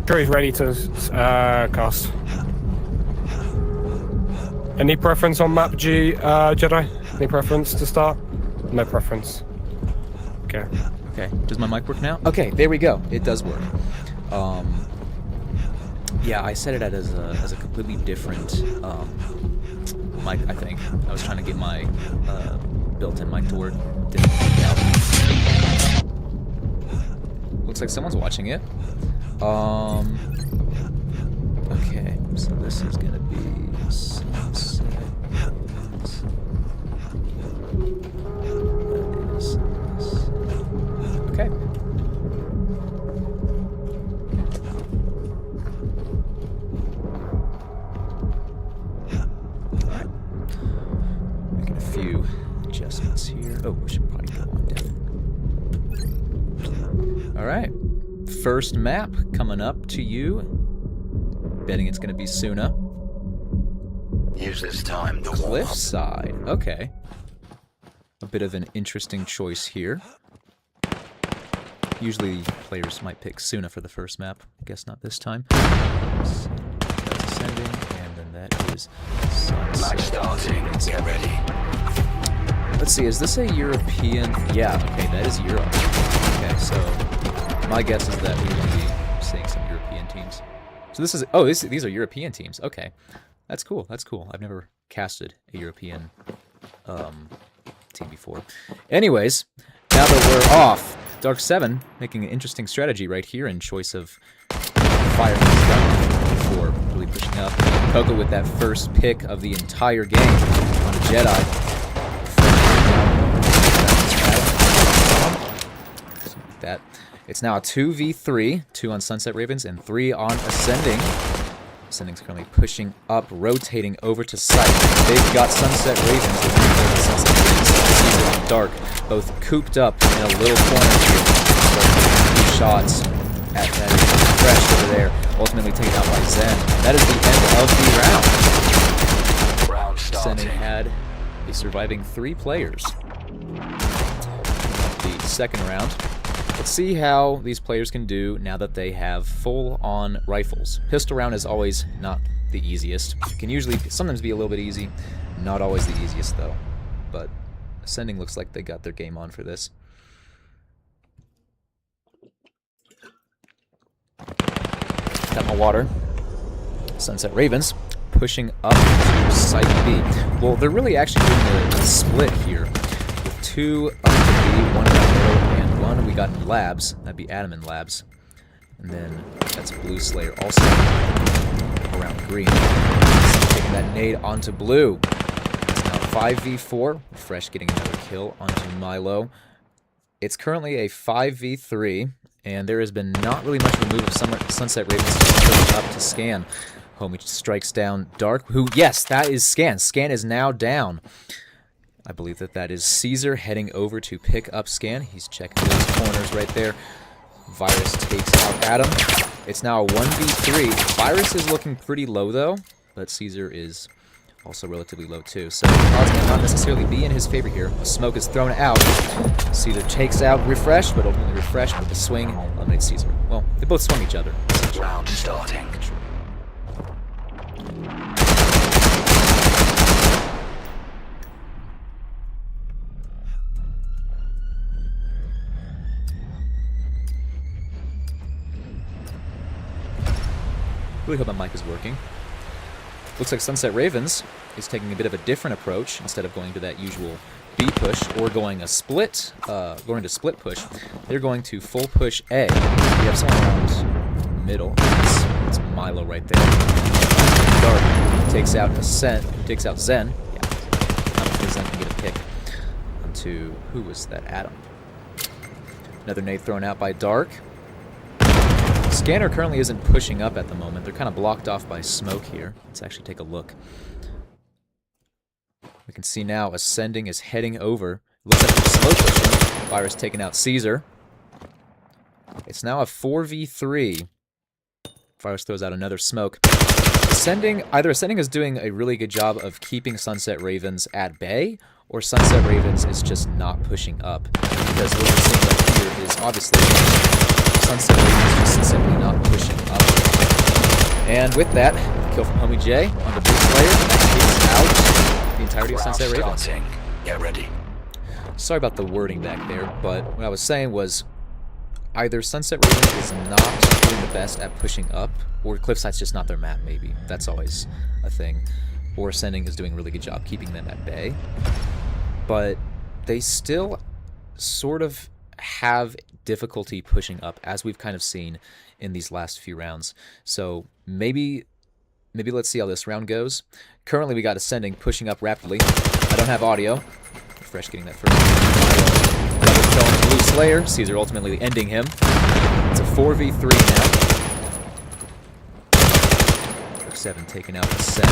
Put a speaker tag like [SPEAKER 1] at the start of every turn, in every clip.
[SPEAKER 1] Sure, he's ready to cast. Any preference on map G, Jedi? Any preference to start? No preference. Okay.
[SPEAKER 2] Okay, does my mic work now? Okay, there we go. It does work. Yeah, I set it as a completely different mic, I think. I was trying to get my built-in mic to work. Didn't work out. Looks like someone's watching it. Okay, so this is gonna be sunset. Okay. Alright. Making a few adjustments here. Oh, we should probably go on down. Alright. First map coming up to you. Betting it's gonna be Suna.
[SPEAKER 3] Use this time to
[SPEAKER 2] Cliffside. Okay. A bit of an interesting choice here. Usually players might pick Suna for the first map. I guess not this time. That's ascending, and then that is sunset.
[SPEAKER 3] starting. Get ready.
[SPEAKER 2] Let's see, is this a European? Yeah, okay, that is Europe. Okay, so my guess is that we're going to be seeing some European teams. So this is, oh, these are European teams. Okay, that's cool. That's cool. I've never casted a European team before. Anyways, now that we're off, Dark 7 making an interesting strategy right here in choice of firing his gun before really pushing up. Coco with that first pick of the entire game on a Jedi. Something like that. It's now a 2v3, 2 on Sunset Ravens and 3 on Ascending. Ascending's currently pushing up, rotating over to site. They've got Sunset Ravens, Sunset Ravens, Caesar and Dark, both cooped up in a little corner here. So, shots at that fresh over there, ultimately taken out by Zen. That is the end of the round. Ascending had a surviving 3 players. The second round. Let's see how these players can do now that they have full-on rifles. Pistol round is always not the easiest. It can usually sometimes be a little bit easy. Not always the easiest, though. But Ascending looks like they got their game on for this. Got my water. Sunset Ravens pushing up to Site B. Well, they're really actually doing a split here. With 2 up to B, 1 down the middle, and 1 we got in labs. That'd be Adam in labs. And then that's Blue Slayer also around green. Taking that nade onto blue. It's now 5v4. Fresh getting another kill onto Milo. It's currently a 5v3, and there has been not really much of a move of Sunset Ravens pushing up to Scan. Homie strikes down Dark, who, yes, that is Scan. Scan is now down. I believe that is Caesar heading over to pick up Scan. He's checking those corners right there. Virus takes out Adam. It's now a 1v3. Virus is looking pretty low, though, but Caesar is also relatively low, too. So the odds may not necessarily be in his favor here. A smoke is thrown out. Caesar takes out Refresh, but ultimately Refresh with the swing eliminates Caesar. Well, they both swung each other.
[SPEAKER 3] Round starting.
[SPEAKER 2] Really hope my mic is working. Looks like Sunset Ravens is taking a bit of a different approach. Instead of going to that usual B push or going to split push, they're going to full push A. We have someone around middle. It's Milo right there. Dark takes out Zen. Yeah, not because Zen can get a pick onto who was that? Adam. Another nade thrown out by Dark. Scanner currently isn't pushing up at the moment. They're kind of blocked off by smoke here. Let's actually take a look. We can see now Ascending is heading over. Looks like they're slow pushing. Virus taking out Caesar. It's now a 4v3. Virus throws out another smoke. Ascending is doing a really good job of keeping Sunset Ravens at bay, or Sunset Ravens is just not pushing up. Because what we're seeing right here is obviously Sunset Ravens just simply not pushing up. And with that, kill from Homie J on the Blue Slayer. That takes out the entirety of Sunset Ravens.
[SPEAKER 3] Starting. Get ready.
[SPEAKER 2] Sorry about the wording back there, but what I was saying was either Sunset Ravens is not doing the best at pushing up, or Cliffside's just not their map, maybe. That's always a thing. Or Ascending is doing a really good job keeping them at bay. But they still sort of have difficulty pushing up, as we've kind of seen in these last few rounds. So maybe let's see how this round goes. Currently we got Ascending pushing up rapidly. I don't have audio. Fresh getting that first. Double kill on the Blue Slayer. Caesar ultimately ending him. It's a 4v3 now. 7 taking out the Zen.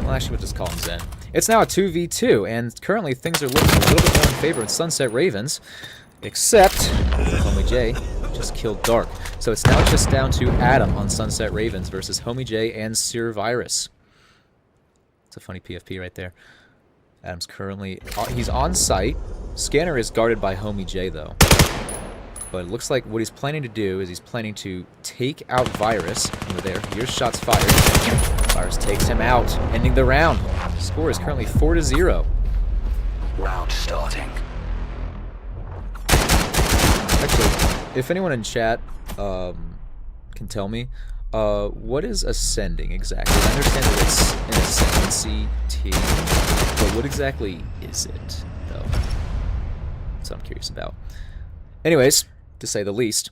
[SPEAKER 2] Well, actually, we'll just call him Zen. It's now a 2v2, and currently things are looking a little bit more in favor of Sunset Ravens, except Homie J just killed Dark. So it's now just down to Adam on Sunset Ravens versus Homie J and Seer Virus. It's a funny PFP right there. Adam's currently... he's on site. Scanner is guarded by Homie J, though. But it looks like what he's planning to do is he's planning to take out Virus. Over there. Here's shots fired. Virus takes him out, ending the round. Score is currently 4-0.
[SPEAKER 3] Round starting.
[SPEAKER 2] Actually, if anyone in chat can tell me, what is Ascending exactly? I understand that it's an Ascendancy team, but what exactly is it, though? That's what I'm curious about. Anyways, to say the least,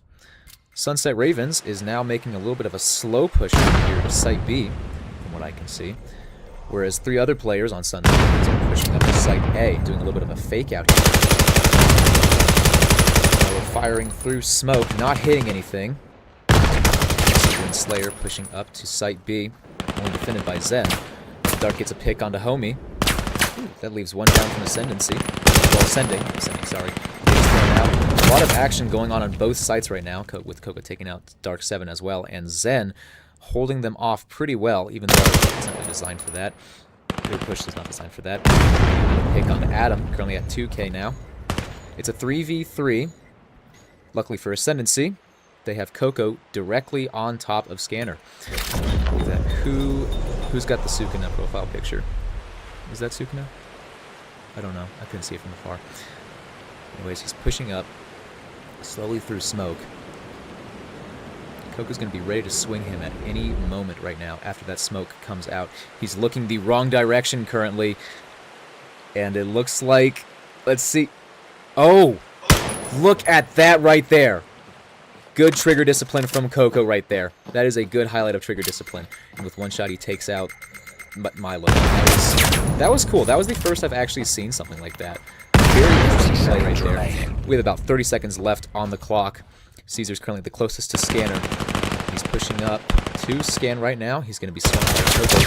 [SPEAKER 2] Sunset Ravens is now making a little bit of a slow push here to Site B, from what I can see. Whereas 3 other players on Sunset Ravens are pushing up to Site A, doing a little bit of a fake out here. Now we're firing through smoke, not hitting anything. Slayer pushing up to Site B, only defended by Zen. Dark gets a pick onto Homie. Ooh, that leaves one down from Ascendancy. Well, Ascending, sorry. A lot of action going on both sites right now, with Coco taking out Dark 7 as well, and Zen holding them off pretty well, even though it's not really designed for that. Their push is not designed for that. Pick onto Adam, currently at 2k now. It's a 3v3. Luckily for Ascendancy, they have Coco directly on top of Scanner. Who's got the Sukuna profile picture? Is that Sukuna? I don't know. I couldn't see it from afar. Anyways, he's pushing up slowly through smoke. Coco's going to be ready to swing him at any moment right now after that smoke comes out. He's looking the wrong direction currently. And it looks like... Let's see. Oh! Look at that right there. Good trigger discipline from Coco right there. That is a good highlight of trigger discipline. And with one shot, he takes out Milo. That was cool. That was the first I've actually seen something like that. Very interesting play right there. We have about 30 seconds left on the clock. Caesar's currently the closest to Scanner. He's pushing up to Scan right now. He's going to be swung by Coco.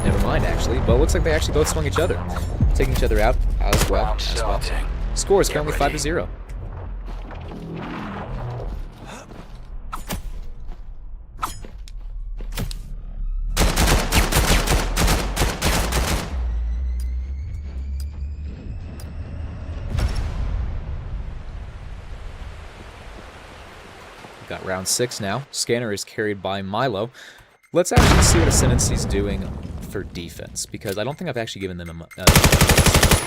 [SPEAKER 2] Never mind, actually. But it looks like they actually both swung each other. Taking each other out as well. Score is currently 5-0. Got round 6 now. Scanner is carried by Milo. Let's actually see what Ascendancy's doing for defense, because I don't think I've actually given them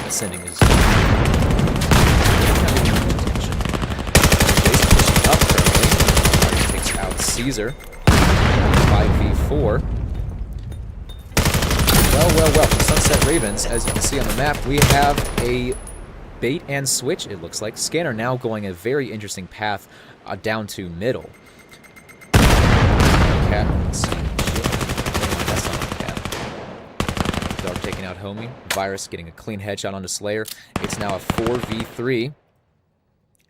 [SPEAKER 2] Ascending is pushing up currently. Takes out Caesar. 5v4. Well. From Sunset Ravens, as you can see on the map, we have a bait and switch, it looks like. Scanner now going a very interesting path down to middle. Cat. That's not a cat. Dark taking out Homie. Virus getting a clean headshot onto Slayer. It's now a 4v3.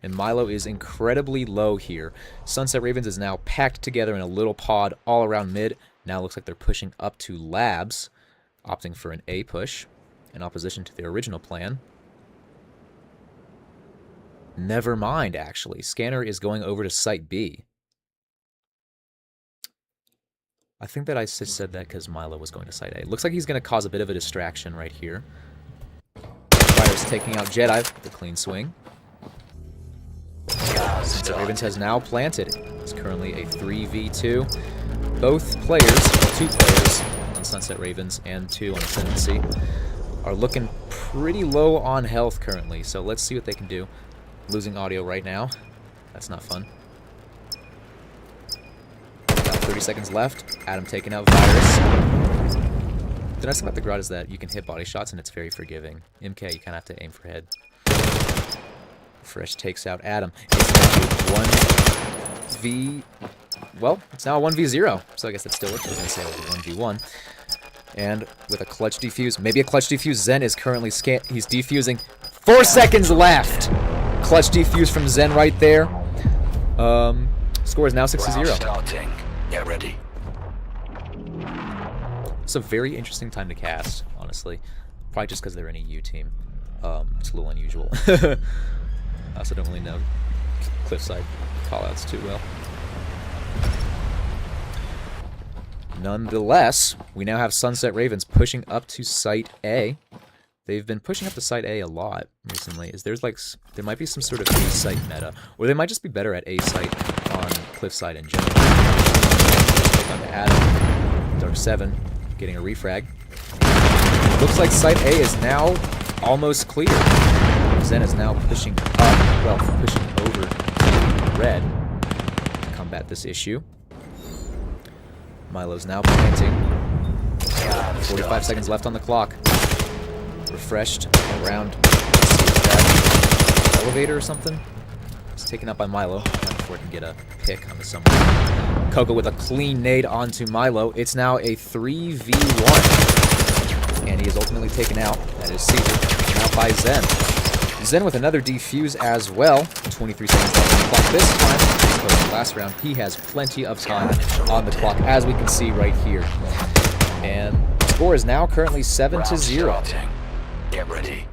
[SPEAKER 2] And Milo is incredibly low here. Sunset Ravens is now packed together in a little pod all around mid. Now looks like they're pushing up to Labs, opting for an A push in opposition to their original plan. Never mind, actually. Scanner is going over to Site B. I think that I said that because Milo was going to site A. Looks like he's going to cause a bit of a distraction right here. Fire's taking out Jedi with the clean swing. Since Ravens has now planted. It's currently a 3v2. Both players, well, 2 players on Sunset Ravens and 2 on Ascendancy, are looking pretty low on health currently. So let's see what they can do. Losing audio right now. That's not fun. About 30 seconds left. Adam taking out Virus. The nice thing about the Grot is that you can hit body shots and it's very forgiving. MK, you kind of have to aim for head. Fresh takes out Adam. It's now a 1v... Well, it's now a 1v0. So I guess that still works. I was going to say it was a 1v1. And with a clutch defuse, maybe a clutch defuse, Zen is currently he's defusing. 4 seconds left! Clutch defuse from Zen right there. Score is now 6-0.
[SPEAKER 3] Starting. Get ready.
[SPEAKER 2] It's a very interesting time to cast, honestly. Probably just because they're in a U team. It's a little unusual. I also don't really know Cliffside callouts too well. Nonetheless, we now have Sunset Ravens pushing up to Site A. They've been pushing up to Site A a lot recently. There might be some sort of A site meta, or they might just be better at A site on Cliffside in general. On to Adam, Dark 7, getting a refrag. Looks like Site A is now almost clear. Zen is now pushing up, well, pushing over to red to combat this issue. Milo's now planting. 45 seconds left on the clock. Refreshed around that elevator or something. It's taken up by Milo. Before it can get a pick on the someone. Coco with a clean nade onto Milo. It's now a 3v1. And he is ultimately taken out. That is Caesar. Now by Zen. Zen with another defuse as well. 23 seconds left on the clock this time. Last round, he has plenty of time on the clock, as we can see right here. And the score is now currently 7-0.
[SPEAKER 3] Get ready.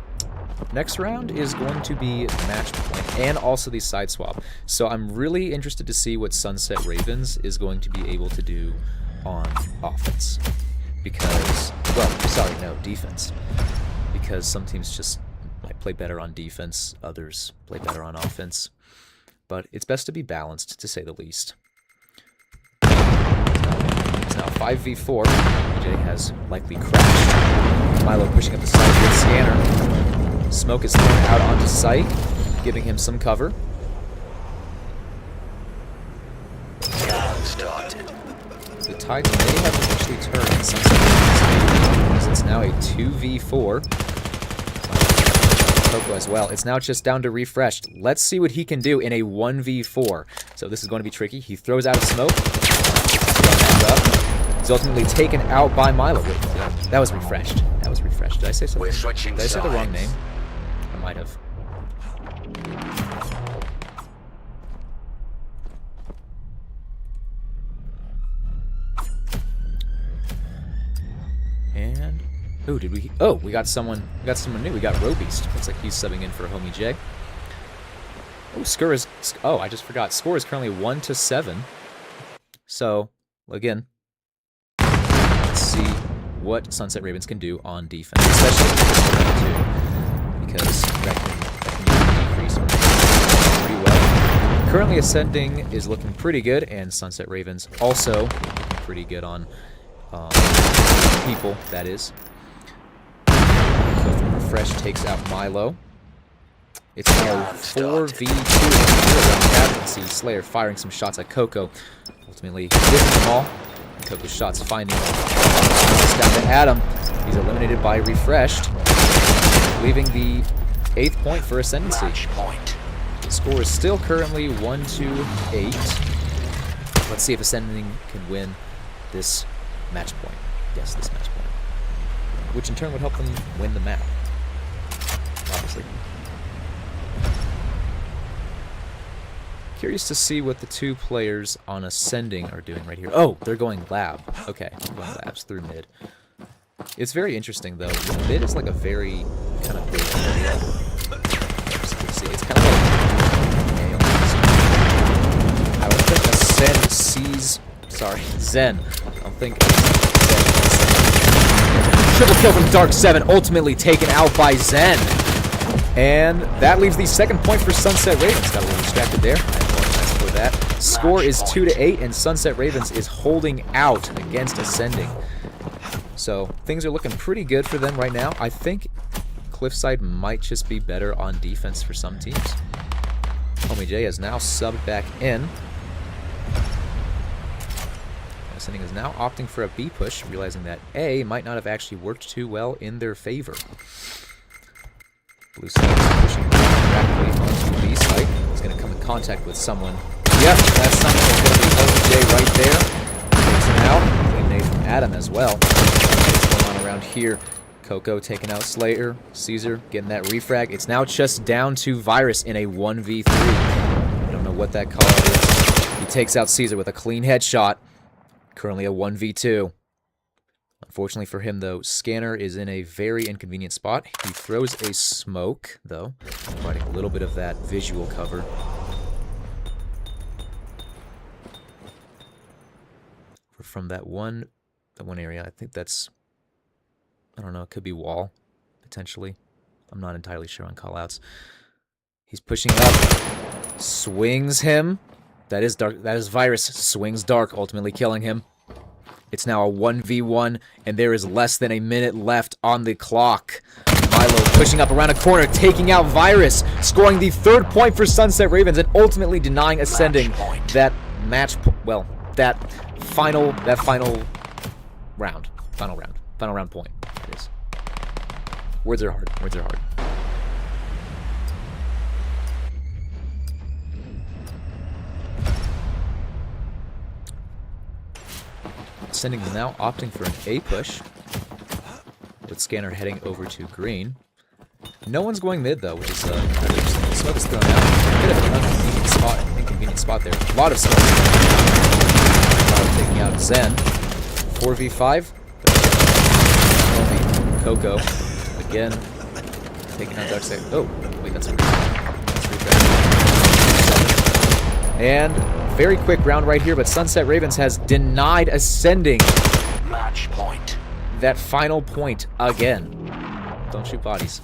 [SPEAKER 2] Next round is going to be match point and also the side swap. So I'm really interested to see what Sunset Ravens is going to be able to do on offense. Because, well, sorry, no, defense. Because some teams just might play better on defense, others play better on offense. But it's best to be balanced, to say the least. It's now 5v4. AJ has likely crashed. Milo pushing up the side with Scanner. Smoke is thrown out onto site, giving him some cover.
[SPEAKER 3] Started.
[SPEAKER 2] The tides may have eventually turned in some situations. It's now a 2v4. Coco as well. It's now just down to Refreshed. Let's see what he can do in a 1v4. So this is going to be tricky. He throws out a smoke. He's ultimately taken out by Milo. Wait, that was Refreshed. That was Refreshed. Did I say something?
[SPEAKER 3] We're switching
[SPEAKER 2] Did I say the wrong
[SPEAKER 3] sides.
[SPEAKER 2] name? I might have. And oh, did we? Oh, we got someone new. We got Robeast. Looks like he's subbing in for Homie J. Oh, score is. Oh, I just forgot. Score is currently 1-7. So again, let's see what Sunset Ravens can do on defense, especially in this round too, because that can decrease pretty well. Currently, Ascending is looking pretty good, and Sunset Ravens also looking pretty good on people. That is. Refresh takes out Milo. It's now 4v2 around the see Slayer firing some shots at Coco. Ultimately hitting them all. Coco's shots finding it's down to Adam. He's eliminated by Refreshed, leaving the 8th point for Ascendancy.
[SPEAKER 3] Match point.
[SPEAKER 2] The score is still currently 1-8. Let's see if Ascending can win this match point. Yes, this match point. Which in turn would help them win the map. Obviously. Curious to see what the 2 players on Ascending are doing right here. Oh, they're going lab. Okay, going labs through mid. It's very interesting though. Mid is like a very kind of big area. It's kind of like I don't think Ascend sees sorry, Zen. I don't think triple kill from Dark 7, ultimately taken out by Zen. And that leaves the second point for Sunset Ravens. Got a little distracted there. I apologize for that. Score is 2-8, and Sunset Ravens is holding out against Ascending. So things are looking pretty good for them right now. I think Cliffside might just be better on defense for some teams. Homie J has now subbed back in. Ascending is now opting for a B push, realizing that A might not have actually worked too well in their favor. Blue side is pushing rapidly onto the B site. He's going to come in contact with someone. Yep, that's someone that's going to be Homie J right there. Takes him out. Clean nade from Adam as well. What's going on around here? Coco taking out Slayer. Caesar getting that refrag. It's now just down to Virus in a 1v3. I don't know what that call is. He takes out Caesar with a clean headshot. Currently a 1v2. Unfortunately for him, though, Scanner is in a very inconvenient spot. He throws a smoke, though, providing a little bit of that visual cover. From that one area, I think that's, I don't know, it could be wall, potentially. I'm not entirely sure on callouts. He's pushing up, swings him. That is Dark. That is Virus. Swings Dark, ultimately killing him. It's now a 1v1, and there is less than a minute left on the clock. Milo pushing up around a corner, taking out Virus, scoring the third point for Sunset Ravens, and ultimately denying Ascending that final round point. It is. Words are hard. Words are hard. Ascending is now opting for an A push, with Scanner heading over to green. No one's going mid though, which is interesting. Smoke is thrown out. A bit of an inconvenient spot there. A lot of smoke. Taking out Zen. 4v5. Coco again taking out Dark Side. Oh, wait, that's and very quick round right here, but Sunset Ravens has denied Ascending
[SPEAKER 3] Match point.
[SPEAKER 2] that final point again. Don't shoot bodies.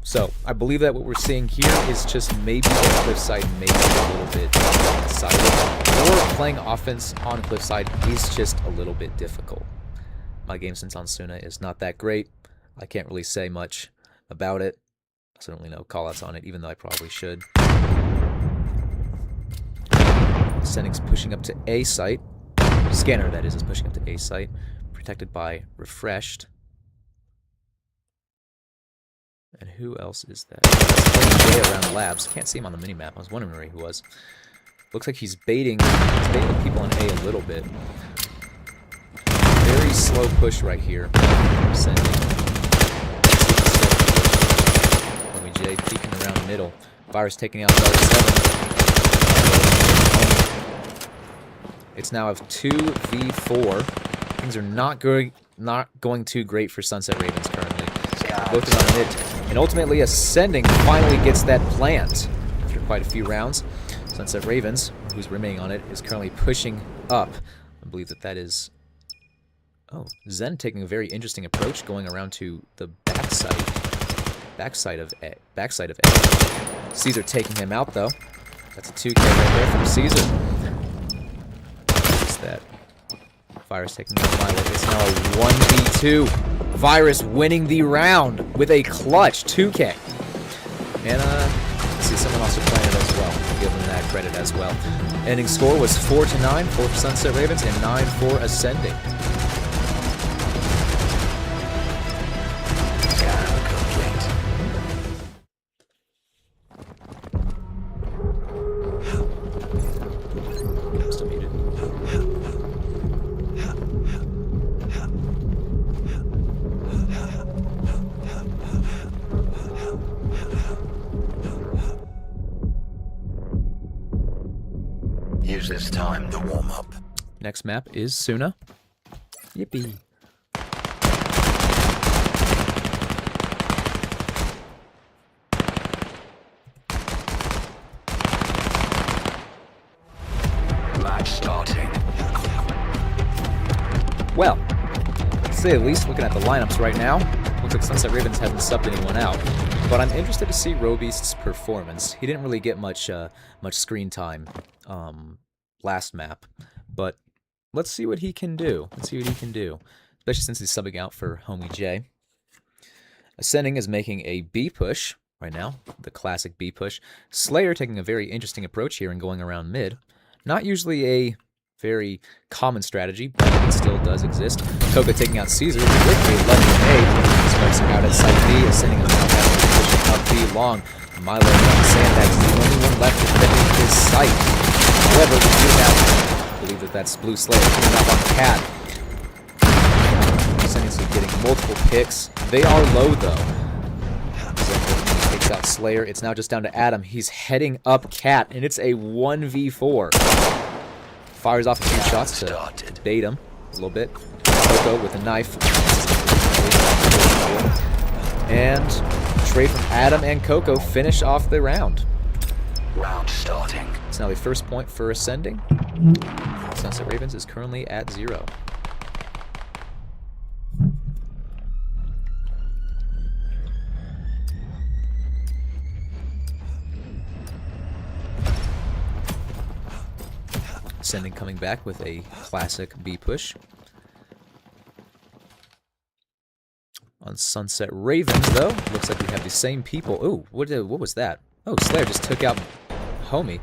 [SPEAKER 2] So, I believe that what we're seeing here is just maybe the Cliffside maybe a little bit sided. Or playing offense on Cliffside is just a little bit difficult. My game sense on Suna is not that great. I can't really say much about it. I certainly know callouts on it, even though I probably should. Ascending's pushing up to A site. Scanner, that is pushing up to A site. Protected by Refreshed. And who else is that? That's J around Labs. Can't see him on the minimap. I was wondering where he was. Looks like he's baiting the people on A a little bit. Very slow push right here. Ascending. J peeking around middle. Virus taking out Dark 7. It's now of 2v4. Things are not going too great for Sunset Ravens currently. Both are on mid. And ultimately Ascending finally gets that plant. After quite a few rounds, Sunset Ravens, who's remaining on it, is currently pushing up. I believe that is... Oh, Zen taking a very interesting approach, going around to the backside of A. Caesar taking him out though. That's a 2K right there from Caesar. What's that? Virus taking out Milo. It's now a 1v2. Virus winning the round with a clutch 2K. And let's see, someone also playing it as well. I'll give them that credit as well. Ending score was 4-9 for Sunset Ravens and 9 for Ascending.
[SPEAKER 3] Use this time to warm up.
[SPEAKER 2] Next map is Suna. Yippee. say the least, looking at the lineups right now. Looks like Sunset Ravens haven't subbed anyone out. But I'm interested to see Robeast's performance. He didn't really get much screen time last map. But let's see what he can do. Especially since he's subbing out for Homie J. Ascending is making a B push right now, the classic B push. Slayer taking a very interesting approach here and going around mid. Not usually a very common strategy, but it still does exist. Koga taking out Caesar with a lovely nade. Spicing out at side B, Ascending is now pushing up B long. Milo and Sandbags is the only one left defending his sight. However, we do have, I believe that's Blue Slayer coming up on Cat. Ascending's getting multiple picks. They are low though. Takes out Slayer. It's now just down to Adam. He's heading up Cat, and it's a 1v4. Fires off a few shots to bait him a little bit. Coco with a knife. And trade from Adam and Coco finish off the round.
[SPEAKER 3] Round starting.
[SPEAKER 2] It's now the first point for Ascending. Sunset Ravens is currently at 0. Ascending coming back with a classic B push. On Sunset Ravens, though, looks like we have the same people. Ooh, what was that? Oh, Slayer just took out Homie.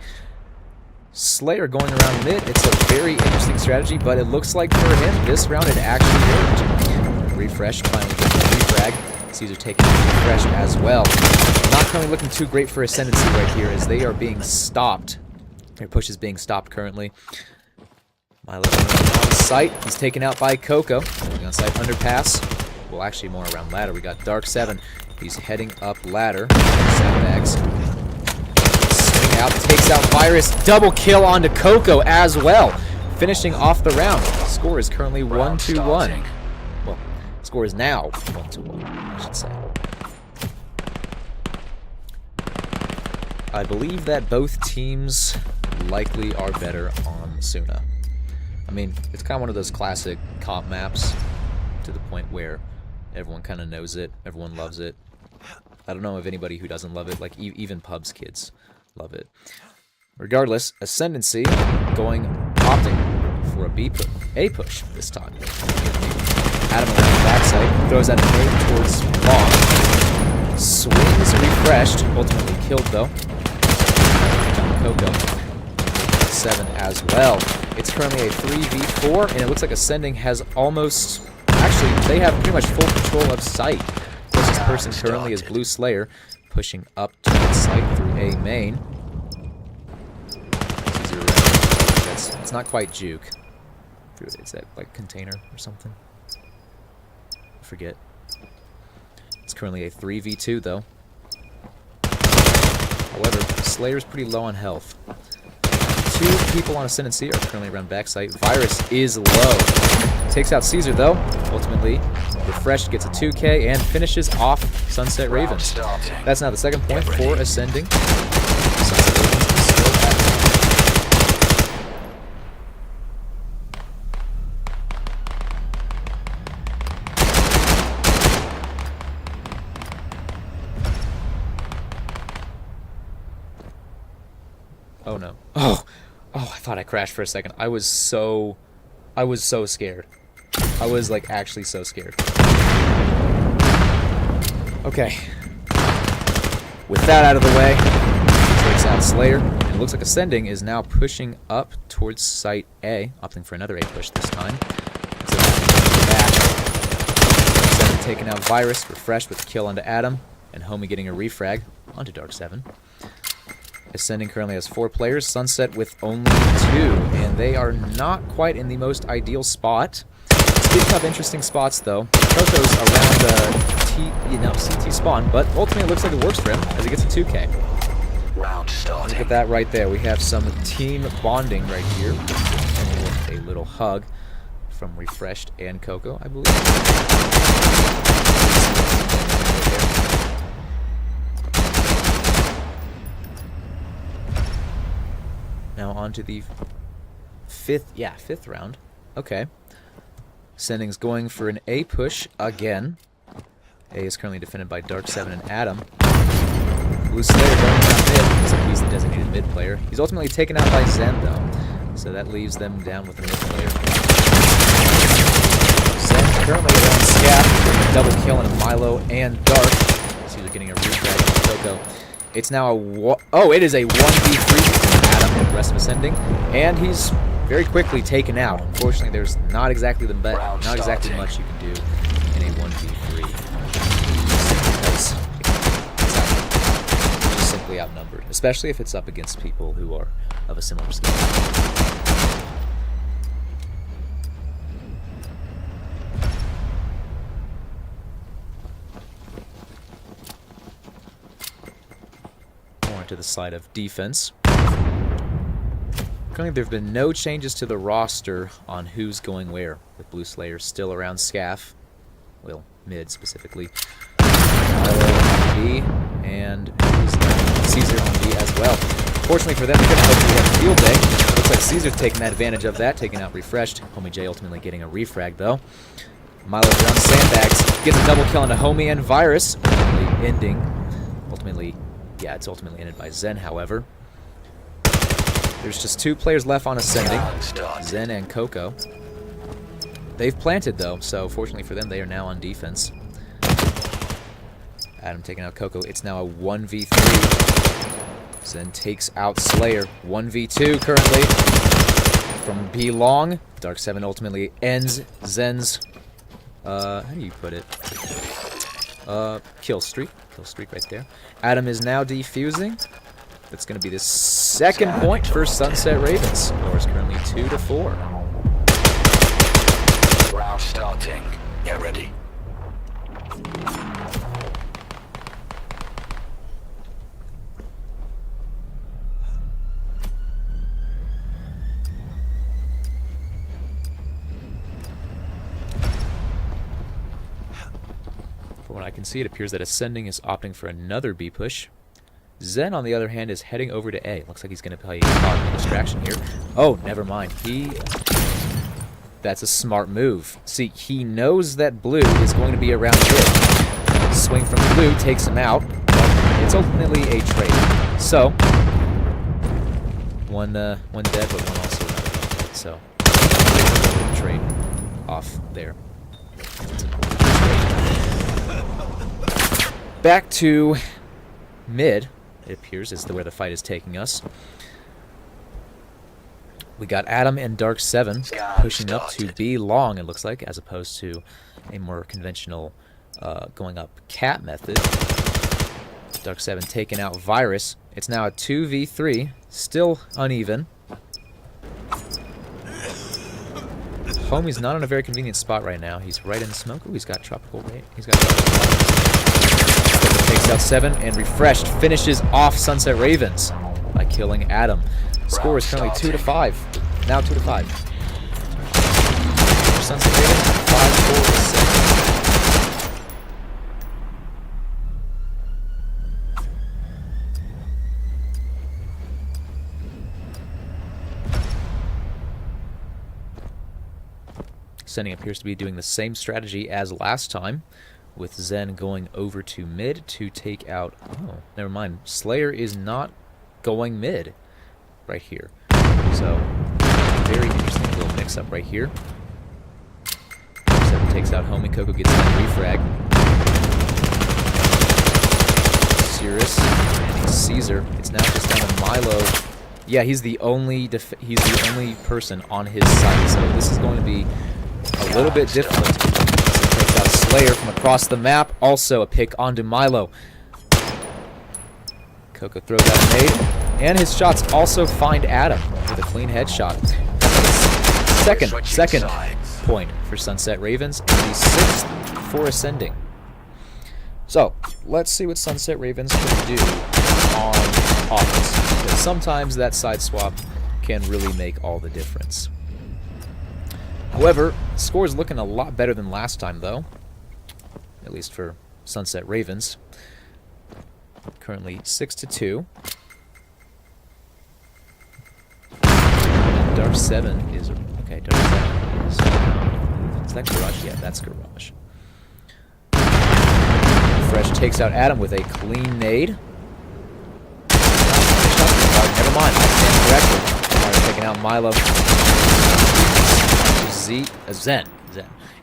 [SPEAKER 2] Slayer going around mid. It's a very interesting strategy, but it looks like for him, this round it actually worked. Refresh, finally getting a refrag. Caesar taking a refresh as well. Not currently looking too great for Ascendancy right here, as they are being stopped. Their push is being stopped currently. Milo on site. He's taken out by Coco. Moving on site underpass. Well, actually more around ladder. We got Dark 7. He's heading up ladder. Sandbags. Swing out. Takes out Virus. Double kill onto Coco as well. Finishing off the round. Score is currently 1-1. Well, score is now 1-1, I should say. I believe that both teams likely are better on Suna. I mean, it's kind of one of those classic comp maps to the point where everyone kind of knows it, everyone loves it. I don't know of anybody who doesn't love it, like even Pub's kids love it. Regardless, Ascendancy opting for a push this time. Adam on the backside, throws out a nade towards long. Swings refreshed, ultimately killed though. Coco. 7 as well. It's currently a 3v4, and it looks like Ascending has almost... Actually, they have pretty much full control of site. Closest person currently is Blue Slayer, pushing up to the site through A main. It's not quite juke. Is that like container or something? I forget. It's currently a 3v2 though. However, Slayer's pretty low on health. 2 people on Ascendancy are currently around backside. Virus is low. Takes out Caesar though. Ultimately, refreshed, gets a 2k, and finishes off Sunset Ravens. That's now the second point for Ascending. Sunset Ravens is still at... Oh no. Oh, I thought I crashed for a second. I was so scared. I was like actually so scared. Okay. With that out of the way, takes out Slayer. And it looks like Ascending is now pushing up towards Site A, opting for another A push this time. Ascending taking out Virus, refreshed with a kill onto Adam, and Homie getting a refrag onto Dark 7. Ascending currently has 4 players, Sunset with only 2, and they are not quite in the most ideal spot. Speaking of interesting spots, though, Coco's around the CT spawn, but ultimately it looks like it works for him as he gets a 2k.
[SPEAKER 3] Round starting.
[SPEAKER 2] Look at that right there. We have some team bonding right here. And a little hug from Refreshed and Coco, I believe. Now on to the fifth round. Okay. Sending's going for an A push again. A is currently defended by Dark 7 and Adam. Blue Slayer going down mid. Looks like he's the designated mid player. He's ultimately taken out by Zen, though. So that leaves them down with a mid player. Zen currently around Scaff. Double kill on Milo and Dark. So they're getting a refrag on Coco. It's now a it is a 1v3 between Adam and the rest of Ascending. And he's very quickly taken out. Unfortunately, there's not exactly much you can do in a 1v3. Because it's just simply outnumbered, especially if it's up against people who are of a similar skill. More to the side of defense. Currently, there have been no changes to the roster on who's going where, with Blue Slayer still around Scaff. Well, mid specifically. Milo on B, and Caesar on B as well. Fortunately for them, they're going to hopefully have a field day. Looks like Caesar's taking advantage of that, taking out Refreshed. Homie J ultimately getting a refrag, though. Milo around Sandbags, gets a double kill on a Homie and Virus. Ultimately ended by Zen, however. There's just 2 players left on Ascending, Zen and Coco. They've planted, though, so fortunately for them, they are now on defense. Adam taking out Coco. It's now a 1v3. Zen takes out Slayer. 1v2 currently. From B long, Dark 7 ultimately ends Zen's, how do you put it? Kill streak. Kill streak right there. Adam is now defusing. That's going to be the second point for Sunset Ravens. Score is currently 2-4.
[SPEAKER 3] Round starting. Get ready.
[SPEAKER 2] From what I can see, it appears that Ascending is opting for another B push. Zen, on the other hand, is heading over to A. Looks like he's going to play a distraction here. Oh, never mind. That's a smart move. See, he knows that Blue is going to be around mid. Swing from Blue takes him out. It's ultimately a trade. So, one dead, but one also not dead. So, trade off there. Back to mid. It appears is where the fight is taking us. We got Adam and Dark 7 pushing up to B long, it looks like, as opposed to a more conventional going up cat method. Dark 7 taking out Virus. It's now a 2v3, still uneven. Homie's not in a very convenient spot right now. He's right in the smoke. Ooh, he's got tropical rain. He's got takes out 7 and Refreshed finishes off Sunset Ravens by killing Adam. Score is currently 2-5. Now 2-5. For Sunset Ravens, 5-4-6. Sending appears to be doing the same strategy as last time, with Zen going over to mid to take out... Oh, never mind. Slayer is not going mid right here. So, very interesting little mix-up right here. 7 takes out Homie. Coco gets that refrag. Cirrus and Caesar. It's now just down to Milo. Yeah, he's the only person on his side, so this is going to be a little bit difficult. Takes out Slayer from across the map. Also a pick onto Milo. Coco throws out a nade. And his shots also find Adam with a clean headshot. Second point for Sunset Ravens. And the 6th for Ascending. So, let's see what Sunset Ravens can do on offense. Because sometimes that side swap can really make all the difference. However, the score is looking a lot better than last time, though. At least for Sunset Ravens. Currently 6-2. And Dark 7 is... Okay, Dark 7 is... Is that garage? Yeah, that's garage. Fresh takes out Adam with a clean nade. Never mind, I stand corrected. Alright, taking out Milo. Zen.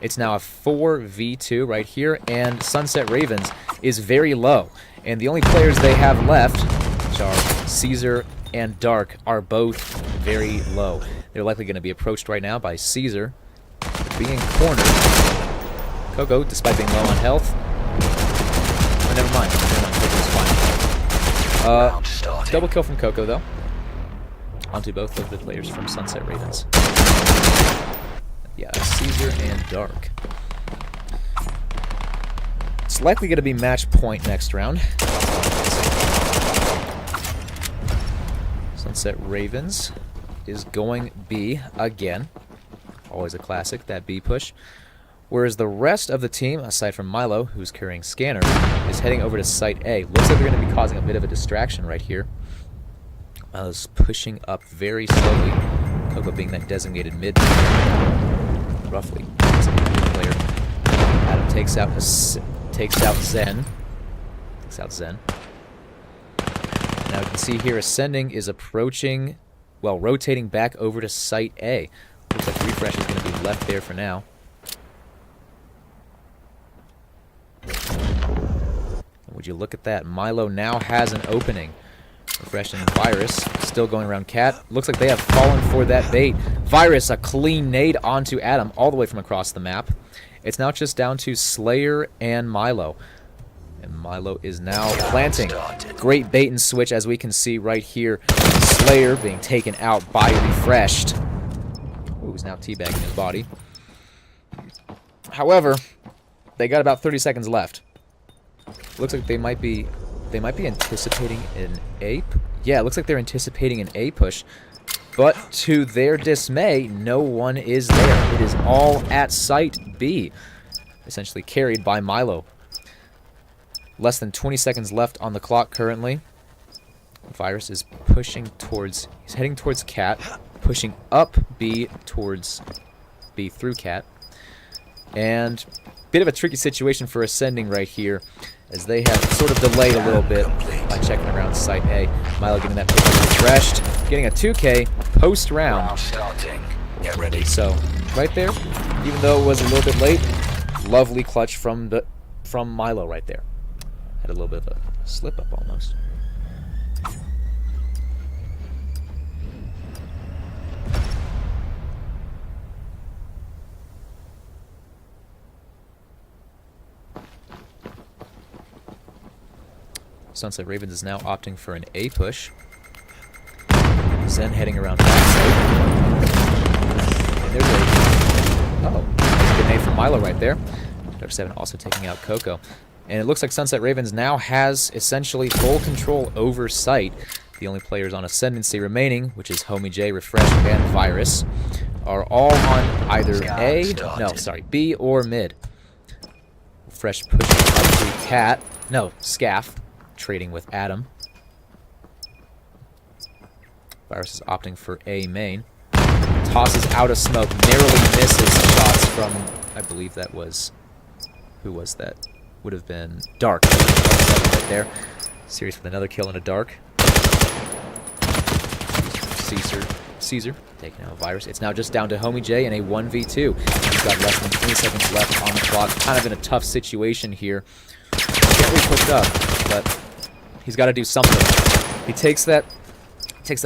[SPEAKER 2] It's now a 4v2 right here, and Sunset Ravens is very low. And the only players they have left, which are Caesar and Dark, are both very low. They're likely going to be approached right now by Caesar being cornered. Coco, despite being low on health. Oh, never mind. Coco's fine. Double kill from Coco, though. Onto both of the players from Sunset Ravens. Yeah, Caesar and Dark. It's likely going to be match point next round. Sunset Ravens is going B again. Always a classic, that B push. Whereas the rest of the team, aside from Milo, who's carrying Scanner, is heading over to Site A. Looks like they're going to be causing a bit of a distraction right here. Milo's pushing up very slowly. Coco being that designated mid player. Roughly. Player. Adam takes out Zen. Takes out Zen. Now you can see here Ascending is approaching, well, rotating back over to Site A. Looks like Refresh is going to be left there for now. And would you look at that? Milo now has an opening. Refresh and Virus still going around Cat. Looks like they have fallen for that bait. Virus, a clean nade onto Adam all the way from across the map. It's now just down to Slayer and Milo. And Milo is now planting. Great bait and switch, as we can see right here. Slayer being taken out by Refreshed. Ooh, he's now teabagging his body. However, they got about 30 seconds left. Looks like they might be anticipating an A. Yeah, it looks like they're anticipating an A push. But to their dismay, no one is there. It is all at Site B. Essentially carried by Milo. Less than 20 seconds left on the clock currently. Virus is pushing towards... He's heading towards Cat. Pushing up B towards B through Cat. And bit of a tricky situation for Ascending right here, as they have sort of delayed a little bit by checking around Site A. Milo getting that push refreshed, getting a 2K post-round.
[SPEAKER 3] Get ready.
[SPEAKER 2] So, right there, even though it was a little bit late, lovely clutch from Milo right there. Had a little bit of a slip-up almost. Sunset Ravens is now opting for an A push. Zen heading around backside. And there's a good nade from Milo right there. Dark 7 also taking out Coco. And it looks like Sunset Ravens now has essentially full control over Site. The only players on Ascendancy remaining, which is Homie J, Refresh, and Virus, are all on either B or mid. Refresh pushing up to Cat. No, Scaff. Trading with Adam. Virus is opting for A main. Tosses out a smoke. Narrowly misses shots from, I believe that was... Who was that? Would have been Dark. Right there. Series with another kill in a Dark. Caesar taking out Virus. It's now just down to Homie J in a 1v2. He's got less than 20 seconds left on the clock. Kind of in a tough situation here. Can't really push up, but he's got to do something. He takes that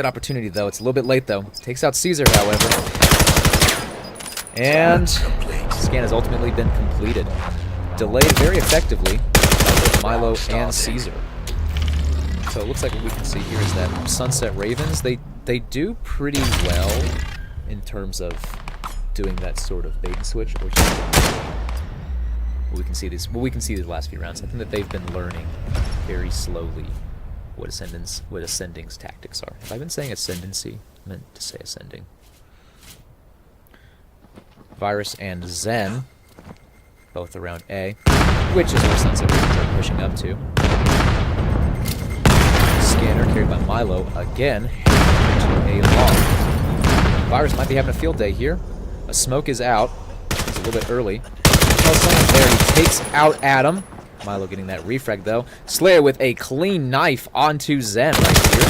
[SPEAKER 2] opportunity, though. It's a little bit late, though. Takes out Caesar, however. And scan has ultimately been completed. Delayed very effectively by both Milo and Caesar. So it looks like what we can see here is that Sunset Ravens, they do pretty well in terms of doing that sort of bait and switch. Or we can see these last few rounds. I think that they've been learning very slowly what Ascending's tactics are. Have I been saying Ascendancy? I meant to say Ascending. Virus and Zen, both around A, which is where Sunset Ravens are pushing up to. Scanner carried by Milo again, to A long. Virus might be having a field day here. A smoke is out. He's little bit early. Oh, someone's there. He takes out Adam. Milo getting that refrag, though. Slayer with a clean knife onto Zen right here.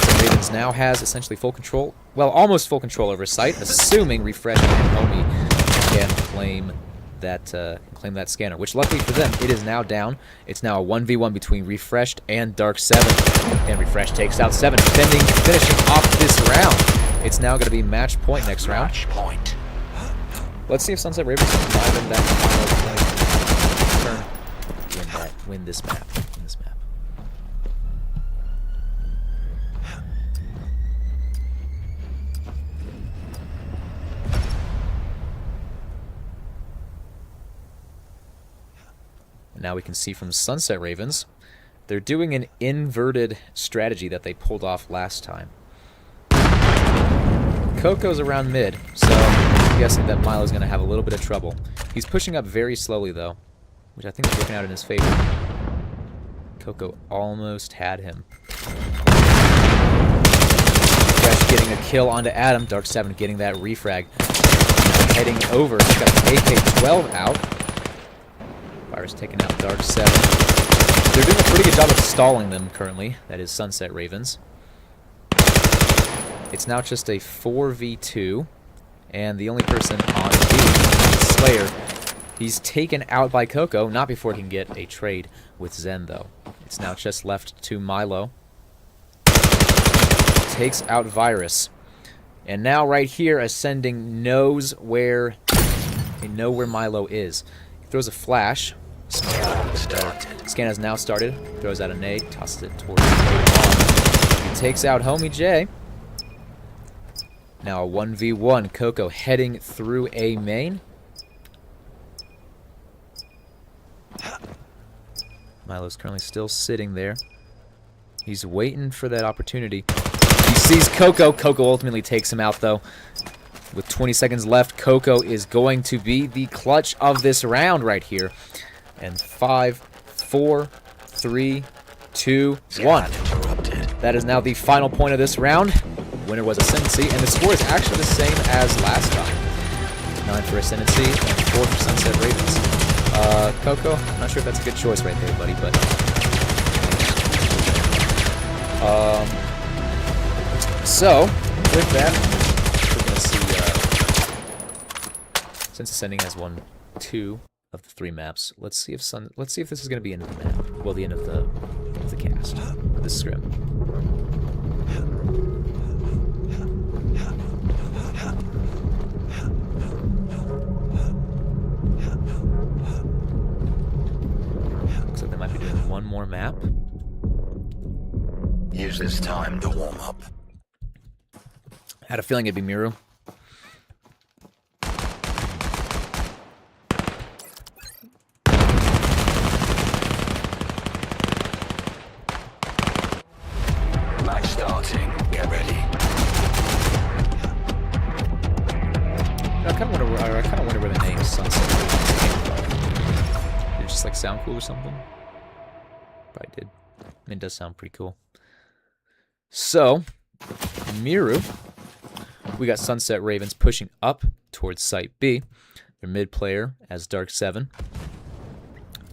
[SPEAKER 2] So Ravens now has essentially full control. Well, almost full control over site, assuming Refresh and Homie can claim that scanner, which luckily for them, it is now down. It's now a 1v1 between Refreshed and Dark 7. And Refresh takes out 7, finishing off this round. It's now going to be match point next round.
[SPEAKER 3] Match point.
[SPEAKER 2] Let's see if Sunset Ravens can dive in that final turn. Win this map. And now we can see from Sunset Ravens, they're doing an inverted strategy that they pulled off last time. Coco's around mid, so I'm guessing that Milo's going to have a little bit of trouble. He's pushing up very slowly, though, which I think is working out in his favor. Coco almost had him. Fresh getting a kill onto Adam. Dark 7 getting that refrag. Heading over. He's got an AK-12 out. Virus taking out Dark 7. They're doing a pretty good job of stalling them currently. That is Sunset Ravens. It's now just a 4v2, and the only person on B is Slayer. He's taken out by Coco, not before he can get a trade with Zen, though. It's now just left to Milo. Takes out Virus. And now right here, Ascending knows where Milo is. He throws a flash. Scan has now started. Throws out a nade, tosses it towards the He takes out Homie J. Now a 1v1. Coco heading through A main. Milo's currently still sitting there. He's waiting for that opportunity. He sees Coco. Coco ultimately takes him out, though. With 20 seconds left, Coco is going to be the clutch of this round right here. And 5, 4, 3, 2, 1. That is now the final point of this round. Winner was Ascendancy, and the score is actually the same as last time. 9 for Ascendancy and 4 for Sunset Ravens. Coco, I'm not sure if that's a good choice right there, buddy, but... So, with that, we're going to see, since Ascending has won 2 of the 3 maps, let's see if this is going to be the end of the map. Well, the end of the cast, of the scrim. Looks like they might be doing one more map.
[SPEAKER 3] Use this time to warm up.
[SPEAKER 2] Had a feeling it'd be Miru.
[SPEAKER 3] Match starting. Get ready.
[SPEAKER 2] I kind of wonder where the name Sunset came from. Did it just like sound cool or something? Probably did. I mean, it does sound pretty cool. So, Miru, we got Sunset Ravens pushing up towards Site B. Their mid player as Dark 7.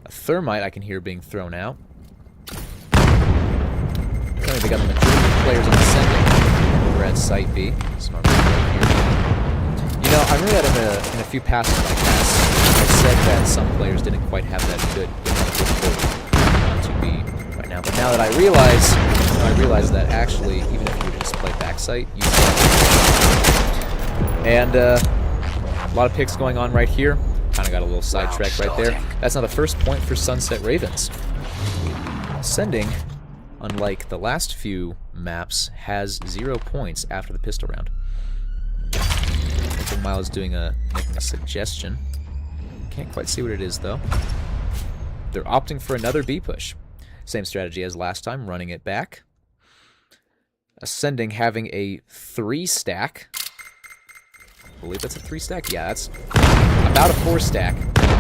[SPEAKER 2] A Thermite I can hear being thrown out. Currently they got the majority of players on Ascending over at Site B. Smart right here. You know, I remember that in a few past podcasts, I said that some players didn't quite have that good to be right now. But now that I realize that actually, even if you were to just play backside, you still and a lot of picks going on right here. Kind of got a little sidetracked right there. That's now the first point for Sunset Ravens. Ascending, unlike the last few maps, has 0 points after the pistol round. I think Milo's making a suggestion. Can't quite see what it is, though. They're opting for another B push. Same strategy as last time, running it back. Ascending having a 3 stack. I believe that's a 3 stack. Yeah, that's about a 4 stack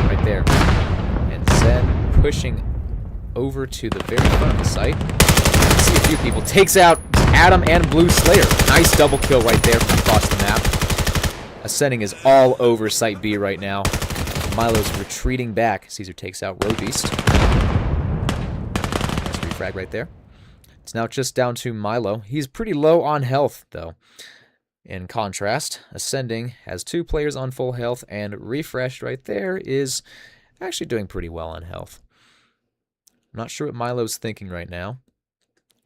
[SPEAKER 2] right there. And Zen pushing over to the very front of the site. See a few people. Takes out Adam and Blue Slayer. Nice double kill right there from across the map. Ascending is all over Site B right now. Milo's retreating back. Caesar takes out Robeast. Nice refrag right there. It's now just down to Milo. He's pretty low on health, though. In contrast, Ascending has 2 players on full health, and Refreshed right there is actually doing pretty well on health. I'm not sure what Milo's thinking right now.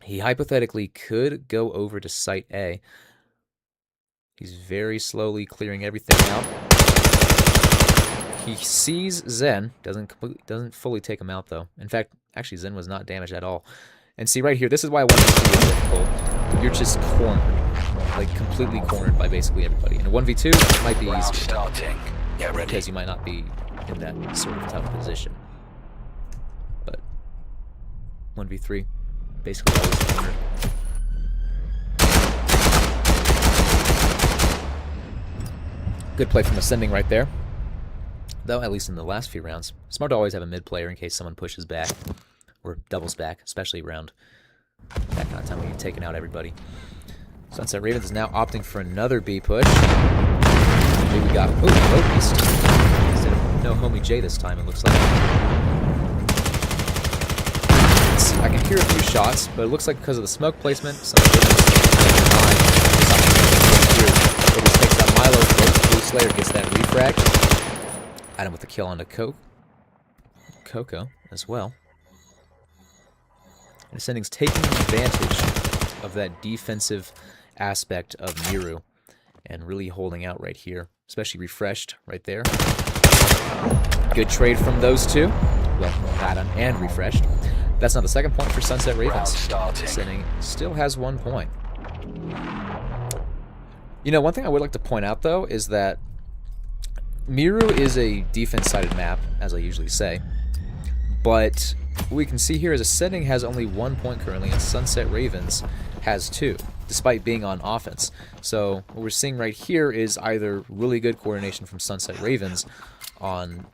[SPEAKER 2] He hypothetically could go over to Site A. He's very slowly clearing everything out. He sees Zen. Doesn't fully take him out, though. In fact, actually, Zen was not damaged at all. And see, right here, this is why 1v3 is difficult. You're just cornered. Like, completely cornered by basically everybody. And a 1v2 it might be easier.
[SPEAKER 3] Starting. Get ready.
[SPEAKER 2] Because you might not be in that sort of tough position. But 1v3, basically always cornered. Good play from Ascending right there. Though, at least in the last few rounds. Smart to always have a mid player in case someone pushes back. Or doubles back, especially around that kind of time when you've taken out everybody. Sunset Ravens is now opting for another B push. Maybe we got Robeast instead of no homie J this time, it looks like. I can hear a few shots, but it looks like because of the smoke placement, Sunset Ravens Robeast takes out Milo. Blue Slayer gets that refrag. Adam with the kill onto Coco as well. And Ascending's taking advantage of that defensive aspect of Miru and really holding out right here, especially Refreshed right there. Good trade from those two. Well, Adam and Refreshed. That's not the second point for Sunset Ravens. Ascending still has 1 point. You know, one thing I would like to point out, though, is that Miru is a defense-sided map, as I usually say, but what we can see here is Ascending has only 1 point currently, and Sunset Ravens has 2, despite being on offense. So what we're seeing right here is either really good coordination from Sunset Ravens on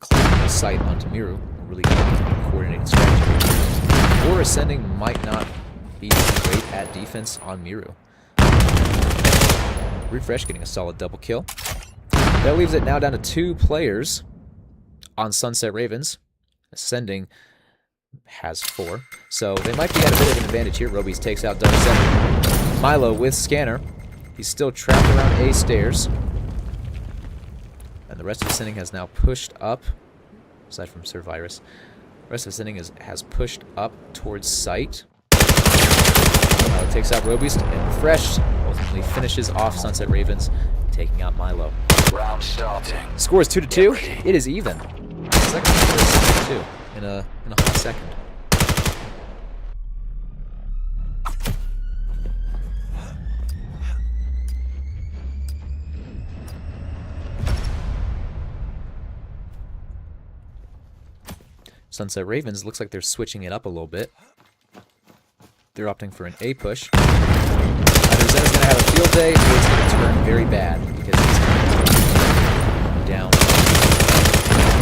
[SPEAKER 2] clearing the site onto Miru, a really good coordinated strategy, or Ascending might not be great at defense on Miru. Refresh getting a solid double kill. That leaves it now down to 2 players on Sunset Ravens. Ascending has 4, so they might be at a bit of an advantage here. Robeast takes out Dark 7. Milo with Scanner. He's still trapped around A stairs. And the rest of Ascending has now pushed up, aside from Sir Virus. The rest of Ascending has pushed up towards site. Milo takes out Robeast, and Refreshed ultimately finishes off Sunset Ravens, taking out Milo.
[SPEAKER 3] Round starting.
[SPEAKER 2] Score is 2-2. It is even. Second first 2 in a hot second. Sunset Ravens looks like they're switching it up a little bit. They're opting for an A push. Either Zen is going to have a field day, or it's going to turn very bad because he's going down.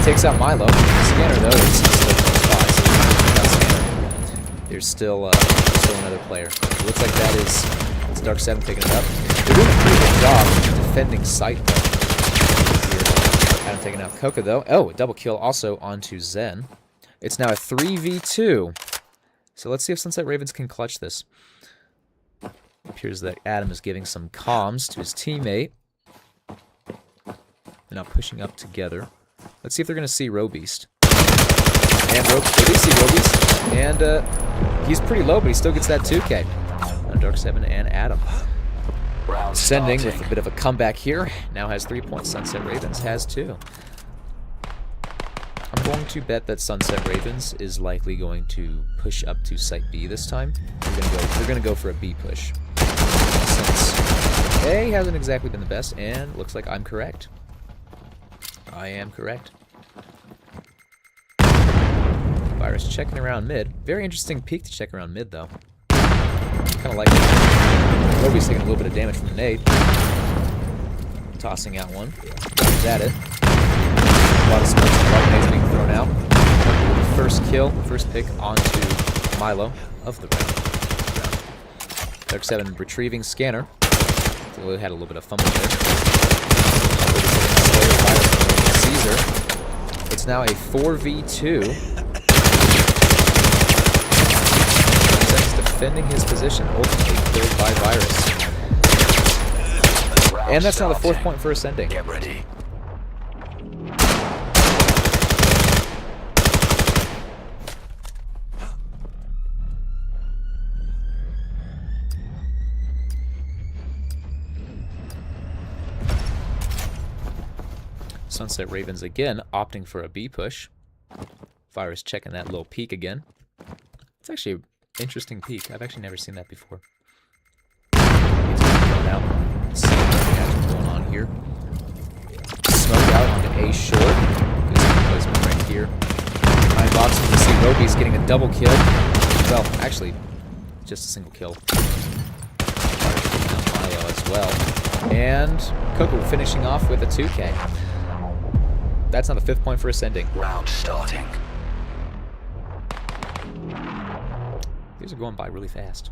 [SPEAKER 2] Takes out Milo. Scanner, though, is still close by, so there's still another player. It looks like that is it's Dark 7 picking it up. They're doing a pretty good job defending site, though. Here, Adam taking out Coca, though. Oh, a double kill also onto Zen. It's now a 3v2. So let's see if Sunset Ravens can clutch this. It appears that Adam is giving some comms to his teammate. They're now pushing up together. Let's see if they're going to see Robeast. And they do see Robeast. And he's pretty low, but he still gets that 2K. Dark 7 and Adam. Ascending with a bit of a comeback here. Now has 3 points. Sunset Ravens has 2. I'm going to bet that Sunset Ravens is likely going to push up to Site B this time. They're going to go for a B push. Since A hasn't exactly been the best, and looks like I'm correct. I am correct. Virus checking around mid. Very interesting peek to check around mid, though. Kind of like it. Roby's taking a little bit of damage from the nade. Tossing out one. He's at it. A lot of smokes and a lot of nades being thrown out. First kill, first pick onto Milo of the round. Dark 7 retrieving Scanner. Still had a little bit of fumble there. Caesar. It's now a 4v2. Zen's defending his position, ultimately killed by Virus. And that's now the 4th point for Ascending.
[SPEAKER 3] Get ready.
[SPEAKER 2] Sunset Ravens again opting for a B push. Virus checking that little peek again. It's actually an interesting peek. I've actually never seen that before. Now, let's see what we have going on here. Smoke out onto A short. Good placement right here. Behind box, you can see Roby's getting a double kill. Well, actually, just a single kill. Milo as well. And Coco finishing off with a 2K. That's now the 5th point for Ascending.
[SPEAKER 3] Round starting.
[SPEAKER 2] These are going by really fast.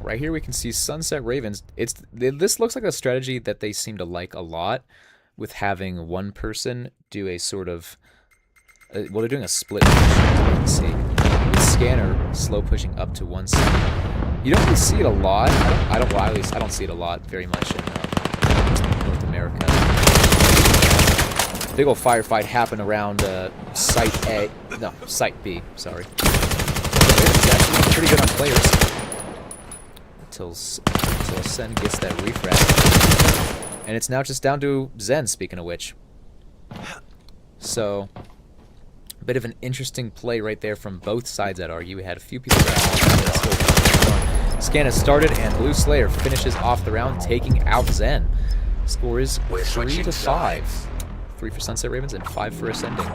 [SPEAKER 2] Right here we can see Sunset Ravens. This looks like a strategy that they seem to like a lot, with having one person do a sort of... well, they're doing a split push, as you can see. With Scanner slow pushing up to one side. You don't really see it a lot. Well, at least I don't see it a lot very much in North America. Big old firefight happened around Site A. No, Site B, sorry. It's actually pretty good on players. Until Sen gets that refresh. And it's now just down to Zen, speaking of which. So, a bit of an interesting play right there from both sides, I'd argue. We had a few people that Scan has started, and Blue Slayer finishes off the round, taking out Zen. Score is 3-5. 3 for Sunset Ravens and 5 for Ascending.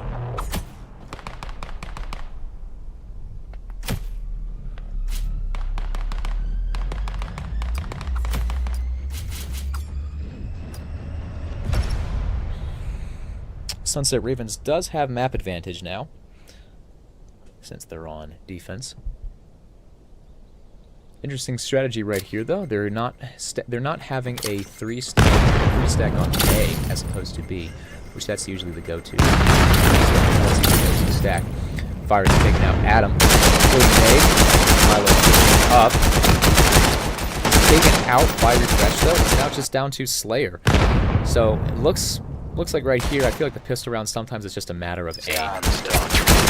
[SPEAKER 2] Sunset Ravens does have map advantage now, since they're on defense. Interesting strategy right here, though. They're not having a three stack on A as opposed to B, which that's usually the go-to. Stack. Fire's taking out Adam. Pulling A. Milo up. Taken out by Refresh, though. It's now just down to Slayer. So it looks like right here, I feel like the pistol round sometimes it's just a matter of A.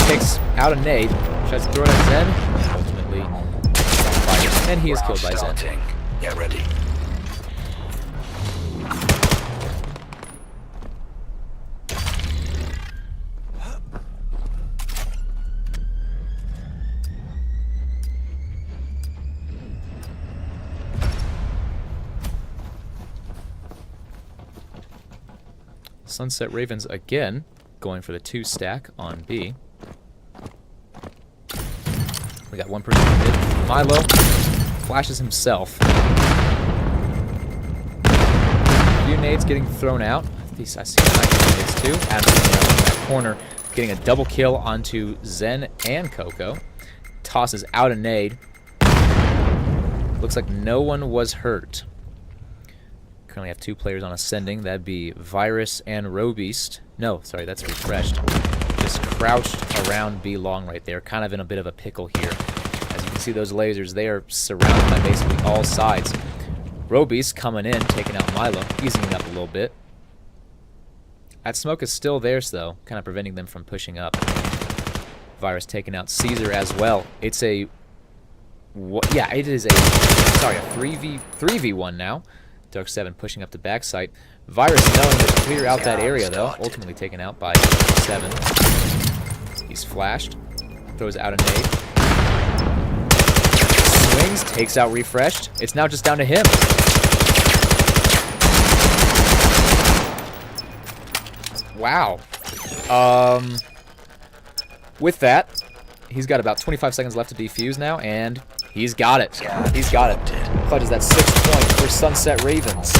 [SPEAKER 2] Takes out a nade, tries to throw it at Zen, and ultimately fires, and he is killed by Zen.
[SPEAKER 3] Get ready.
[SPEAKER 2] Sunset Ravens again going for the 2 stack on B. We got one person on mid. Milo flashes himself. A few nades getting thrown out. I see nades too. Adam in that corner getting a double kill onto Zen and Coco. Tosses out a nade. Looks like no one was hurt. Currently have 2 players on Ascending. That'd be Virus and Robeast. No, sorry, that's Refreshed. Just crouched around B long right there, kind of in a bit of a pickle here. As you can see, those lasers, they are surrounded by basically all sides. Robeast coming in, taking out Milo, easing it up a little bit. That smoke is still there, though, kind of preventing them from pushing up. Virus taking out Caesar as well. It's a... yeah, it is a... sorry, a 3v1 now. Dark 7 pushing up the backside. Virus knowing to clear out that area, though. Ultimately taken out by 7. He's flashed. Throws out a nade. Swings. Takes out Refreshed. It's now just down to him. Wow. With that, he's got about 25 seconds left to defuse now, and he's got it. He's got it. Clutches that 6th point for Sunset Ravens.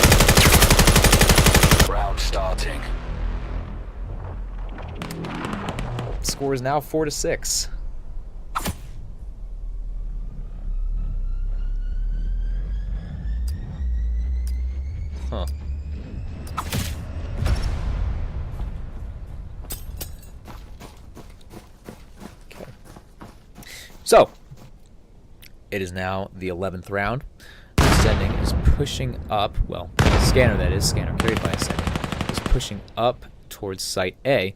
[SPEAKER 3] Round starting.
[SPEAKER 2] score is now 4-6. Huh. Okay. So, it is now the 11th round. Ascending is pushing up, well, Scanner that is, Scanner carried by Ascending, is pushing up towards Site A,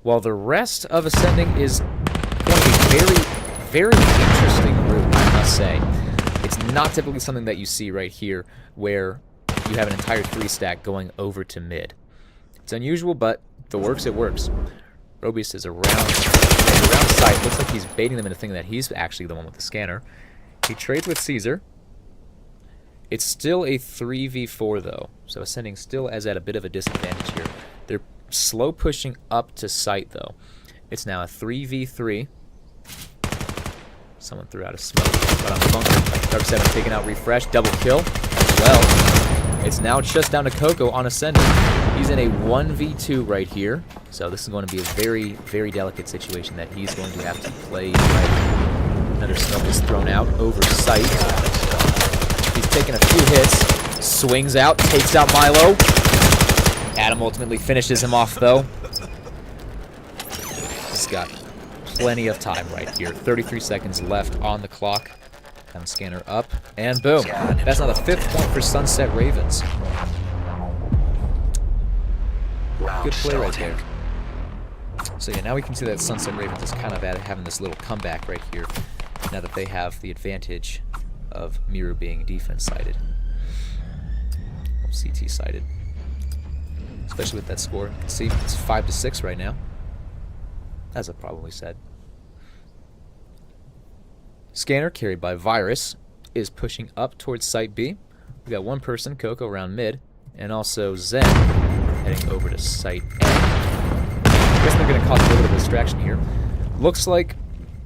[SPEAKER 2] while the rest of Ascending is going to be very interesting route, I must say. It's not typically something that you see right here, where you have an entire 3-stack going over to mid. It's unusual, but if it works, it works. Robius is around Site. Looks like he's baiting them into thinking that he's actually the one with the Scanner. He trades with Caesar. It's still a 3v4 though, so Ascending still is at a bit of a disadvantage here. They're slow pushing up to Site though. It's now a 3v3. Someone threw out a smoke, but on the bunker. Dark 7 taking out Refresh, double kill as well. It's now just down to Coco on Ascending. He's in a 1v2 right here, so this is going to be a very delicate situation that he's going to have to play right. Another smoke is thrown out over Site. He's taking a few hits, swings out, takes out Milo. Adam ultimately finishes him off though. He's got plenty of time right here. 33 seconds left on the clock. Come Scanner up, and boom. That's now the 5th point for Sunset Ravens. Good play right there. So yeah, now we can see that Sunset Ravens is kind of having this little comeback right here, now that they have the advantage of Miru being defense-sided. CT-sided. Especially with that score. You can see it's 5-6 right now, as I probably said. Scanner, carried by Virus, is pushing up towards Site B. We got one person, Coco, around mid, and also Zen heading over to Site A. I guess they're going to cause a little bit of distraction here. Looks like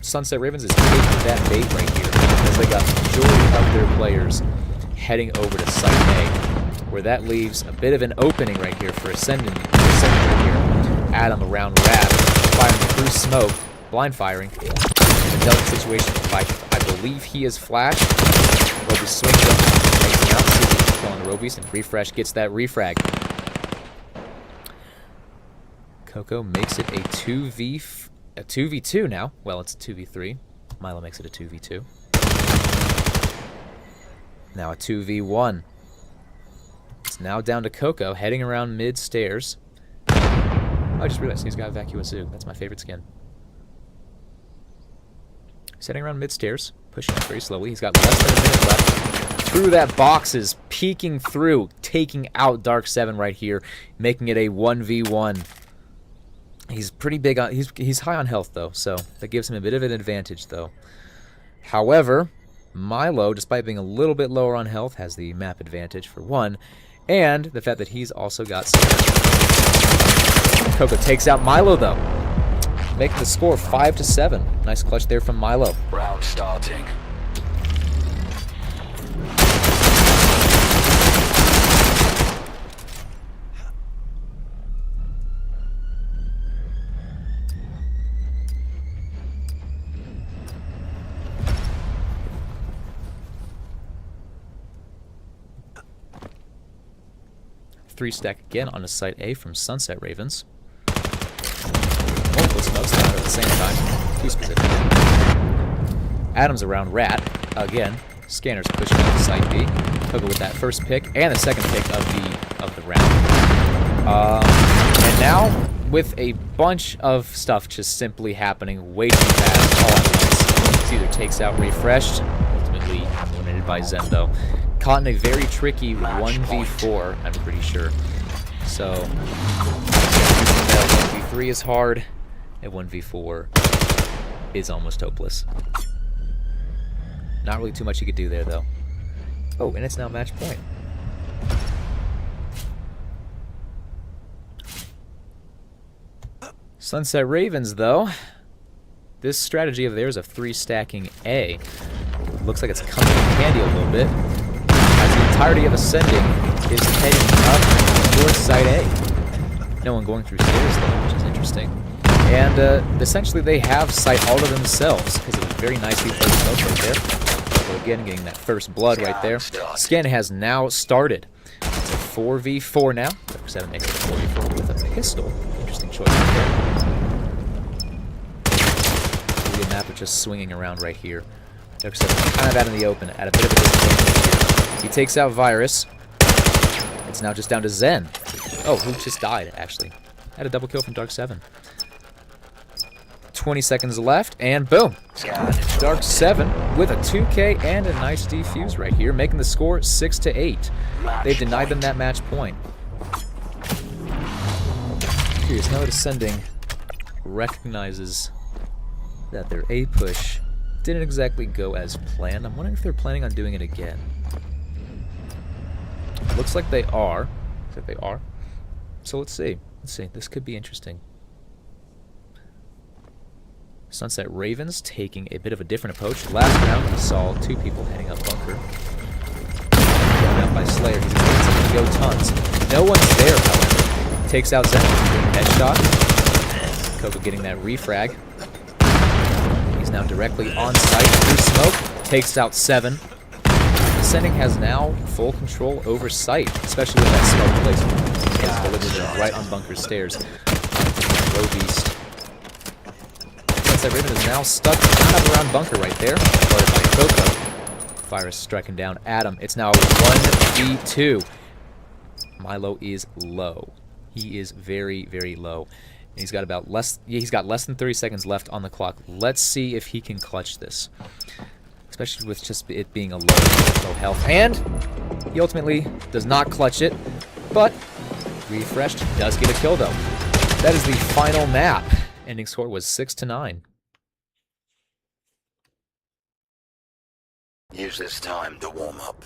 [SPEAKER 2] Sunset Ravens is taking that bait right here, as they got the majority of their players heading over to Site A, where that leaves a bit of an opening right here for Ascendant right here. Adam around Rat, firing through smoke, blind firing. In a delicate situation, I believe he is flashed. Robius swings up, takes him out, Caesar killing Robius, and Refresh gets that refrag. Coco makes it a 2v2 now. Well, it's a 2v3. Milo makes it a 2v2. Now a 2v1. It's now down to Coco, heading around mid-stairs. Oh, I just realized he's got Vacuosu. That's my favorite skin. He's heading around mid-stairs, pushing up very slowly. He's got less than a minute left. Through that box is peeking through, taking out Dark 7 right here, making it a 1v1. He's pretty big on, he's high on health though, so that gives him a bit of an advantage though. However, Milo, despite being a little bit lower on health, has the map advantage for one, and the fact that he's also got Scanner. Coco takes out Milo though, making the score 5-7. Nice clutch there from Milo.
[SPEAKER 3] Round starting.
[SPEAKER 2] Three-stack again on a Site A from Sunset Ravens. Multiple smokes down at the same time. Too specific. Adams around Rat again. Scanner's pushing up to Site B. Coco with that first pick and the second pick of the round. And now with a bunch of stuff just simply happening way too fast all at once. Caesar takes out Refreshed, ultimately eliminated by Zen though. Caught in a very tricky 1v4, I'm pretty sure. So, 1v3 is hard, and 1v4 is almost hopeless. Not really too much you could do there, though. Oh, and it's now match point. Sunset Ravens, though. This strategy of theirs of 3-stacking A looks like it's coming in handy a little bit, as the entirety of Ascending is heading up towards Site A. No one going through stairs though, which is interesting. And essentially they have site all to themselves because it was very nicely placed smoke right there. So again, getting that first blood right there. Scan has now started. It's a 4v4 now. Dark 7 makes it a 4v4 with a pistol. Interesting choice right there. The map is just swinging around right here. Dark 7 kind of out in the open, at a bit of a disadvantage here. He takes out Virus. It's now just down to Zen. Oh, who just died, actually. Had a double kill from Dark 7. 20 seconds left, and boom! Dark 7 with a 2K and a nice defuse right here, making the score 6-8. They've denied them that match point. Curious, now that Ascending recognizes that their A push didn't exactly go as planned. I'm wondering if they're planning on doing it again. Looks like they are. So let's see. This could be interesting. Sunset Ravens taking a bit of a different approach. Last round, we saw two people heading up bunker. Going out by Slayer. He's expecting to go tons. No one's there, however. Takes out Zen. Headshot. Coco getting that refrag. He's now directly on site through smoke. Takes out 7. Ascending has now full control over site, especially with that smoke placement. He has delivered it right on bunker stairs. Low beast. Sunset Raven is now stuck kind of around bunker right there. Guarded by Coco. Virus striking down Adam. It's now 1v2. Milo is low. He is very, very low. And he's got about less than 30 seconds left on the clock. Let's see if he can clutch this. Especially with just it being a low health. And he ultimately does not clutch it, but refreshed does get a kill though. That is the final map. Ending score was 6-9.
[SPEAKER 3] Use this time to warm up.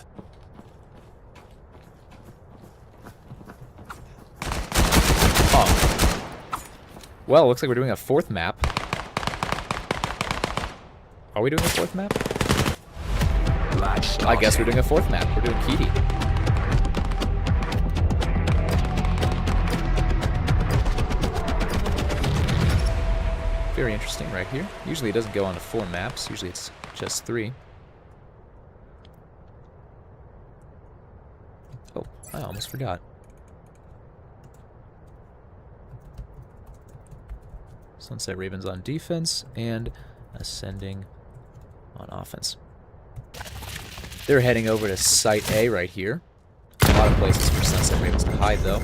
[SPEAKER 2] Oh. Well, looks like we're doing a fourth map. Are we doing a fourth map? I guess we're doing a fourth map. We're doing Kitty. Very interesting right here. Usually it doesn't go on to 4 maps. Usually it's just 3. Oh, I almost forgot. Sunset Ravens on defense and Ascending on offense. They're heading over to Site A right here. A lot of places for Sunset Ravens to hide, though.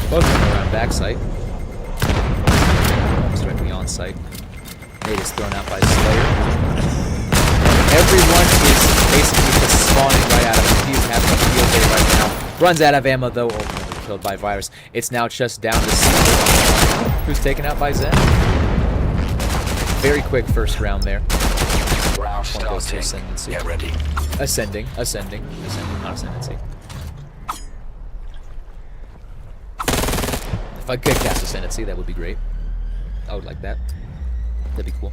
[SPEAKER 2] Both of them around backside. Almost directly on site. Nate is thrown out by Slayer. Everyone is basically just spawning right out of him. He's having a field day right now. Runs out of ammo, though. Ultimately killed by Virus. It's now just down to C, who's taken out by Zen. Very quick first round there.
[SPEAKER 3] Round
[SPEAKER 2] One goes to
[SPEAKER 3] starting.
[SPEAKER 2] Ascendancy.
[SPEAKER 3] Get ready.
[SPEAKER 2] Ascending, not Ascendancy. If I could cast Ascendancy, that would be great. I would like that. That'd be cool.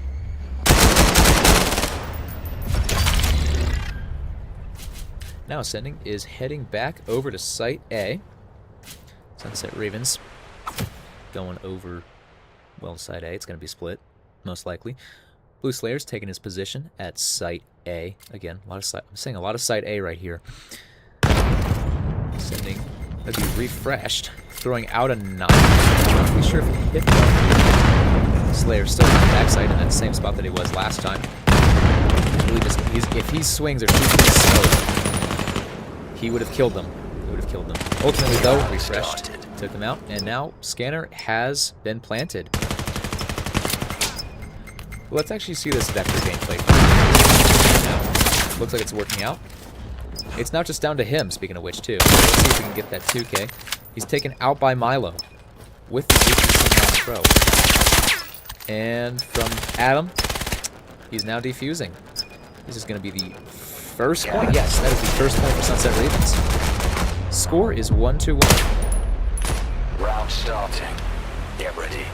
[SPEAKER 2] Now Ascending is heading back over to Site A. Sunset Ravens going over, well, Site A. It's going to be split, most likely. Blue Slayer's taking his position at Site A. Again, I'm saying a lot of Site A right here. Sending, that'd be refreshed. Throwing out a 9. I'm not really sure if he hit though. Slayer's still on the backside in that same spot that he was last time. Really just, if he swings or shoots in smoke, he would have killed them. Ultimately though, refreshed. Took him out, and now Scanner has been planted. Let's actually see this vector gameplay. Now, looks like it's working out. It's now just down to him, speaking of which, too. Let's see if we can get that 2K. He's taken out by Milo with the throw. And from Adam, he's now defusing. This is going to be the first point. Yes, that is the first point for Sunset Ravens. Score is 1-1.
[SPEAKER 3] Round starting. Get ready.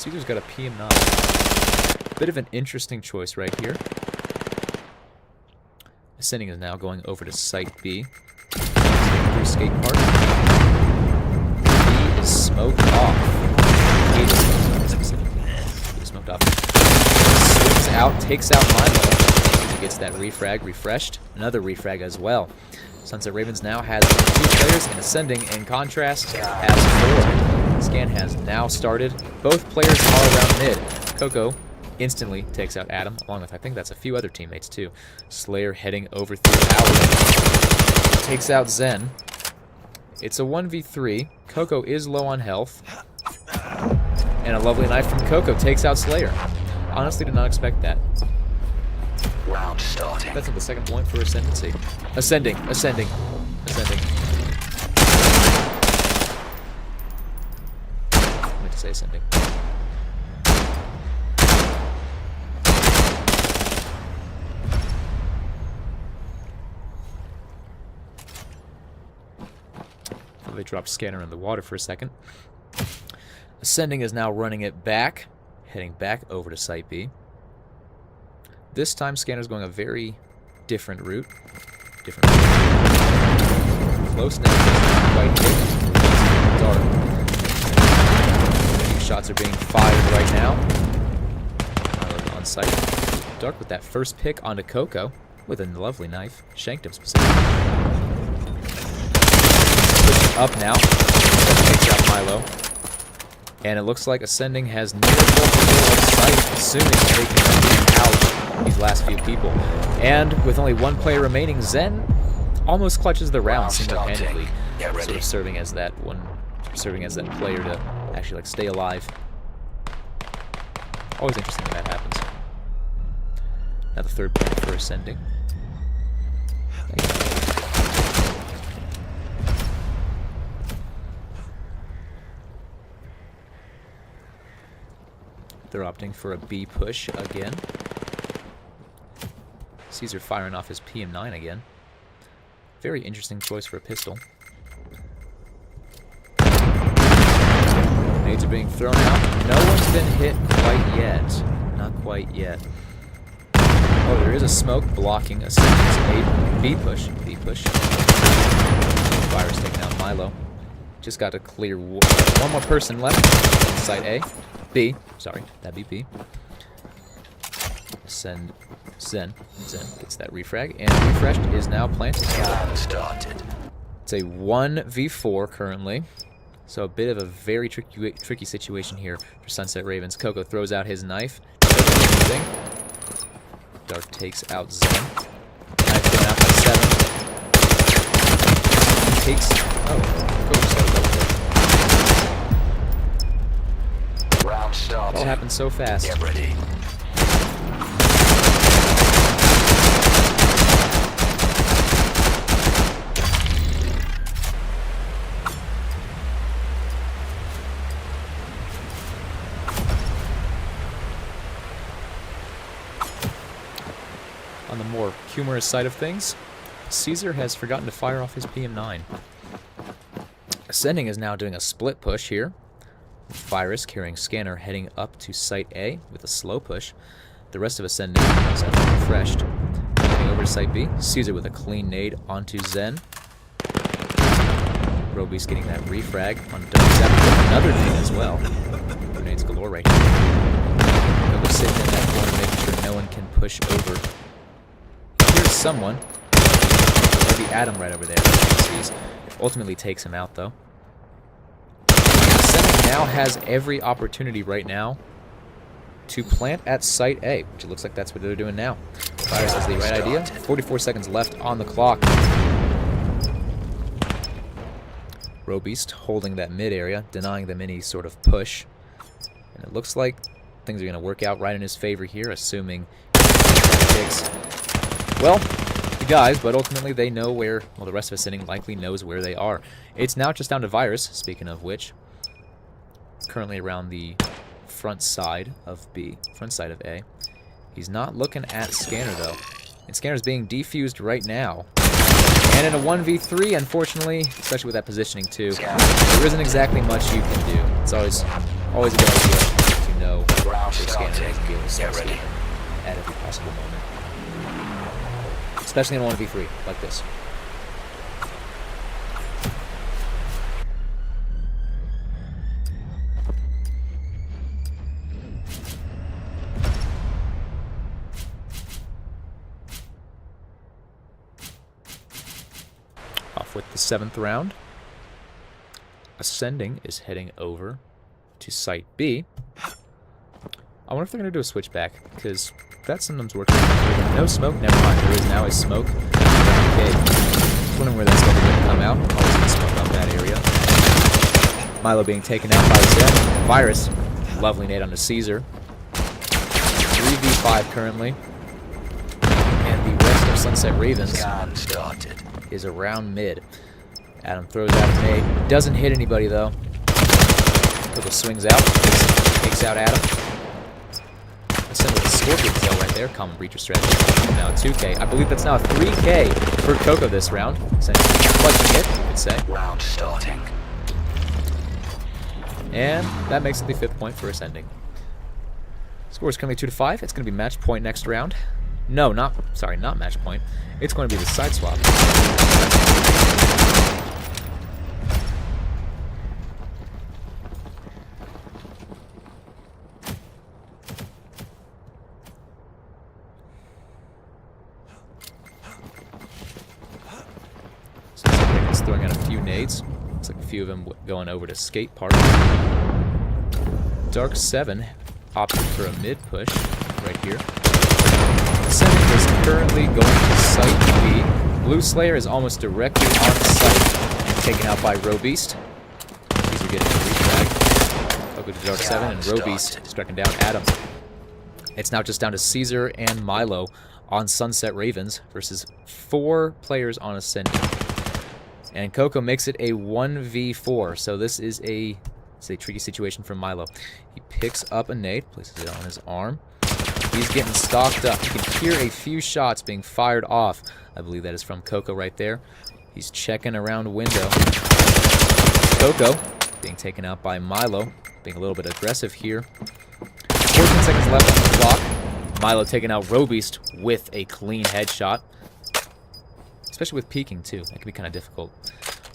[SPEAKER 2] Caesar's got a PM9. Bit of an interesting choice right here. Ascending is now going over to Site B. Through skate park. B is smoked off. He is smoked off. Swings out, takes out Milo. He gets that refrag refreshed. Another refrag as well. Sunset Ravens now has 2 players, and Ascending, in contrast, has 4. Scan has now started. Both players are around mid. Coco instantly takes out Adam, along with, I think that's a few other teammates too. Slayer heading over through Tower. Takes out Zen. It's a 1v3. Coco is low on health. And a lovely knife from Coco takes out Slayer. Honestly, did not expect that.
[SPEAKER 3] Round starting.
[SPEAKER 2] That's at the second point for Ascendancy. Ascending. I meant to say Ascending. They dropped Scanner in the water for a second. Ascending is now running it back, heading back over to Site B. This time, Scanner's going a very different route. Close now, quite hit. Dark. A few shots are being fired right now. On site. Dark with that first pick onto Coco with a lovely knife. Shanked him specifically. Pushing up now. Takes out Milo. And it looks like Ascending has near full control of site, assuming they can get out these last few people. And with only 1 player remaining, Zen almost clutches the round single-handedly, sort of serving as that player to actually stay alive. Always interesting when that happens. Now the 3rd point for Ascending. They're opting for a B push again. Caesar firing off his PM9 again. Very interesting choice for a pistol. Nades are being thrown out. No one's been hit quite yet. Not quite yet. Oh, there is a smoke blocking a nade. B push. B push. Virus taking out Milo. Just got to clear one more person left. Site A. B. Sorry, that'd be B. Send Zen gets that refrag, and refreshed is now planted.
[SPEAKER 3] Started.
[SPEAKER 2] It's a 1v4 currently, so a bit of a very tricky situation here for Sunset Ravens. Coco throws out his knife. Dark takes out Zen. Knife thrown out by 7. Takes. Oh, Coco just got a double kill.
[SPEAKER 3] Round starting.
[SPEAKER 2] It all happened so fast.
[SPEAKER 3] Get ready.
[SPEAKER 2] On the more humorous side of things, Caesar has forgotten to fire off his PM9. Ascending is now doing a split push here. Virus carrying Scanner heading up to Site A with a slow push. The rest of Ascending is refreshed. Heading over to Site B. Caesar with a clean nade onto Zen. Roby's getting that refrag on Dark. Another nade as well. Grenades galore right here. Roby sitting in that corner making sure no one can push over. Here's someone. Maybe Adam right over there. Ultimately takes him out though. Now has every opportunity right now to plant at Site A, which it looks like that's what they're doing now. Virus has the right idea. 44 seconds left on the clock. Robeast holding that mid area, denying them any sort of push. And it looks like things are going to work out right in his favor here, assuming he takes, well, the guys, but ultimately they know where, well, the rest of us sitting likely knows where they are. It's now just down to Virus, speaking of which. Currently around the front side of B, front side of A. He's not looking at Scanner though. And Scanner's being defused right now. And in a 1v3, unfortunately, especially with that positioning too, there isn't exactly much you can do. It's always a good idea to you know
[SPEAKER 3] Round
[SPEAKER 2] your scanner
[SPEAKER 3] starting.
[SPEAKER 2] is being
[SPEAKER 3] Get
[SPEAKER 2] sensitive
[SPEAKER 3] ready.
[SPEAKER 2] at every possible moment. Especially in a 1v3 like this. Off with the 7th round. Ascending is heading over to Site B. I wonder if they're going to do a switchback, because that sometimes works. No smoke? Never mind. There is now a smoke. Okay. Just wondering where that smoke is going to come out. Always going to smoke up that area. Milo being taken out by Zed. Virus. Lovely nade onto Caesar. 3v5 currently. And the rest of Sunset Ravens
[SPEAKER 3] Scan started.
[SPEAKER 2] is around mid. Adam throws out a nade. Doesn't hit anybody, though. Little swings out. Takes out Adam. Send with a Scorpion tail right there. Common breacher strategy. Now 2k. I believe that's now a 3k for Coco this round. Essentially clutching it, you could say.
[SPEAKER 3] Round starting.
[SPEAKER 2] And that makes it the 5th point for Ascending. Score is currently 2-5. It's going to be match point next round. No, not match point. It's going to be the side swap. Throwing out a few nades. Looks like a few of them going over to Skate Park. Dark 7 opting for a mid push right here. Ascending is currently going to Site B. Blue Slayer is almost directly on site and taken out by Robeast. These are getting a refrag. Over to Dark 7 and Robeast striking down Adam. It's now just down to Caesar and Milo on Sunset Ravens versus 4 players on Ascending. And Coco makes it a 1v4, so this is a tricky situation for Milo. He picks up a nade, places it on his arm. He's getting stalked up. You can hear a few shots being fired off. I believe that is from Coco right there. He's checking around window. Coco being taken out by Milo, being a little bit aggressive here. 14 seconds left on the clock. Milo taking out Robeast with a clean headshot. Especially with peeking, too. That can be kind of difficult.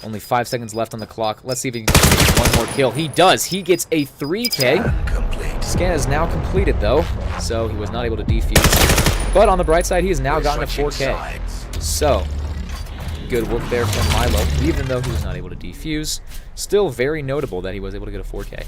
[SPEAKER 2] Only 5 seconds left on the clock. Let's see if he can get one more kill. He does. He gets a 3K.
[SPEAKER 3] Complete.
[SPEAKER 2] Scan is now completed, though, so he was not able to defuse. But on the bright side, he has now gotten a 4K. So, good work there from Milo, even though he was not able to defuse. Still very notable that he was able to get a 4K.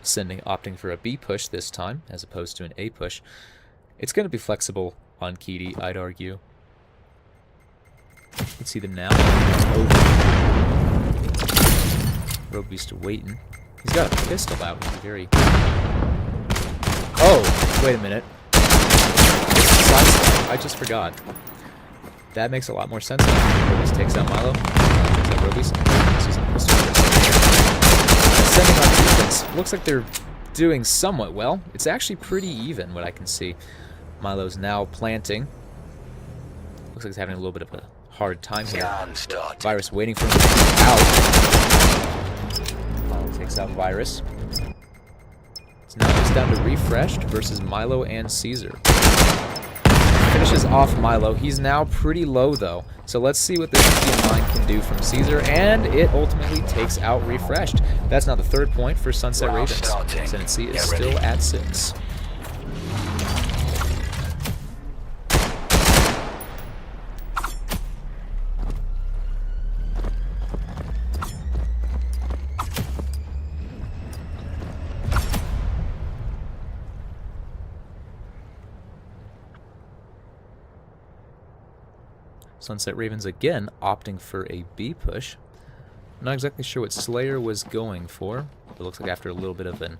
[SPEAKER 2] Ascending opting for a B push this time, as opposed to an A push. It's going to be flexible on Keedy, I'd argue. You can see them now. Robeast waiting. He's got a pistol out. He's very... Oh, wait a minute. I just forgot. That makes a lot more sense. Robeast takes out Milo. Takes out Robeast. Sees a pistol. Ascending on defense. Looks like they're doing somewhat well. It's actually pretty even, what I can see. Milo's now planting. Looks like he's having a little bit of a hard time here. Virus waiting for him to come out. Milo takes out Virus. It's now just down to Refreshed versus Milo and Caesar. Finishes off Milo. He's now pretty low, though. So let's see what this team line can do from Caesar, and it ultimately takes out Refreshed. That's now the 3rd point for Sunset Ravens. Ascendancy is still at 6. Sunset Ravens again opting for a B push. I'm not exactly sure what Slayer was going for. It looks like after a little bit of a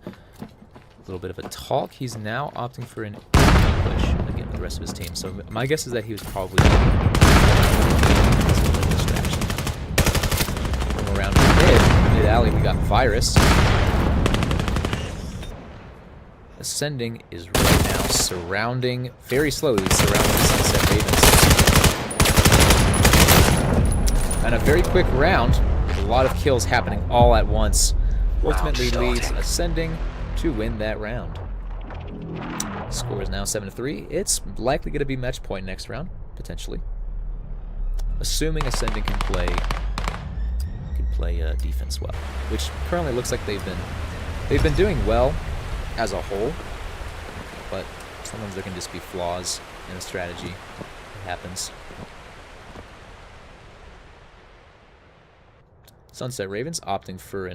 [SPEAKER 2] talk, he's now opting for an A push again with the rest of his team. So my guess is that he was probably distraction. From around mid alley, we got Virus. Ascending is right now surrounding, very slowly surrounding the Sunset Ravens. And a very quick round with a lot of kills happening all at once ultimately leads Ascending to win that round. Score is now 7-3. It's likely going to be match point next round, potentially. Assuming Ascending can play defense well, which currently looks like they've been doing well as a whole, but sometimes there can just be flaws in a strategy. It happens. Sunset Ravens opting for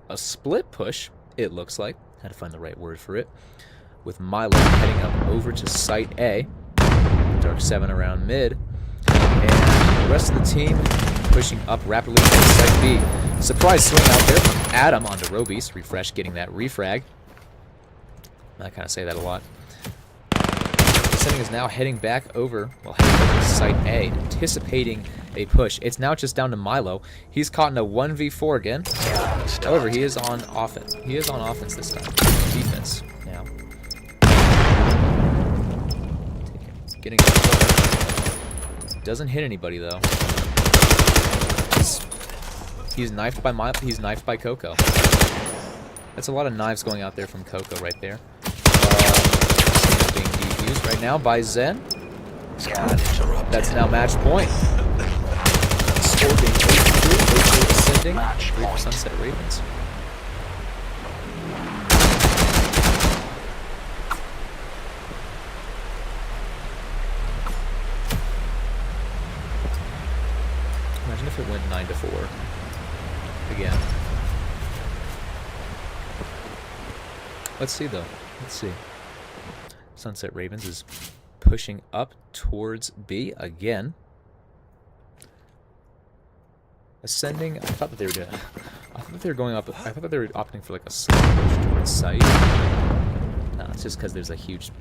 [SPEAKER 2] a split push, it looks like. Had to find the right word for it. With Milo heading up over to Site A. Dark 7 around mid. And the rest of the team pushing up rapidly to Site B. Surprise swing out there from Adam onto Robies. Refresh getting that refrag. I kind of say that a lot. Ascending is now heading back over, heading over to Site A, anticipating a push. It's now just down to Milo. He's caught in a 1v4 again. However, he is on offense. He is on offense this time. Defense now. Getting doesn't hit anybody though. He's knifed by Coco. That's a lot of knives going out there from Coco right there. Being defused right now by Zen. That's now match point. Score being 8-3, Ascending, 3 for Sunset Ravens. Imagine if it went 9-4 again. Let's see though. Let's see. Sunset Ravens is pushing up towards B again. Ascending. I thought that they were doing. I thought they were going up. I thought they were opting for like a slow push towards site. No, it's just because there's a huge.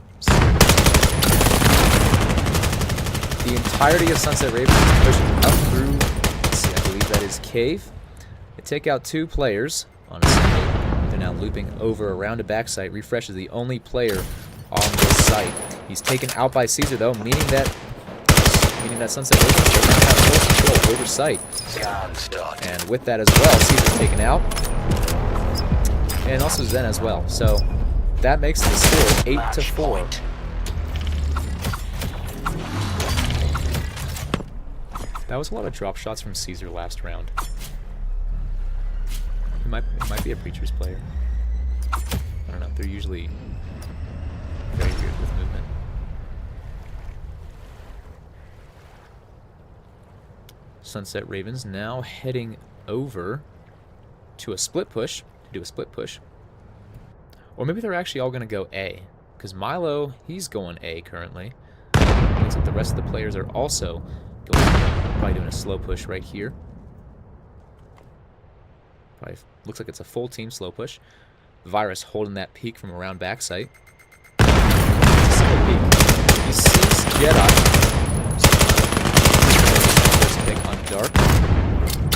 [SPEAKER 2] The entirety of Sunset Ravens is pushing up through. Let's see, I believe that is Cave. They take out 2 players on Ascending. They're now looping over around a back site. Refresh is the only player on this site. He's taken out by Caesar though, meaning that Sunset Ravens does not have full control over site. And with that as well, Caesar's taken out. And also Zen as well. So that makes the score 8-4. That was a lot of drop shots from Caesar last round. He might be a Preacher's player. I don't know. They're usually very weird with movement. Sunset Ravens now heading over to a split push, to do a split push. Or maybe they're actually all going to go A, because Milo, he's going A currently. Looks like the rest of the players are also going, probably doing a slow push right here. Probably looks like it's a full team slow push. Virus holding that peek from around backside. He sees Jedi. Pick on Dark.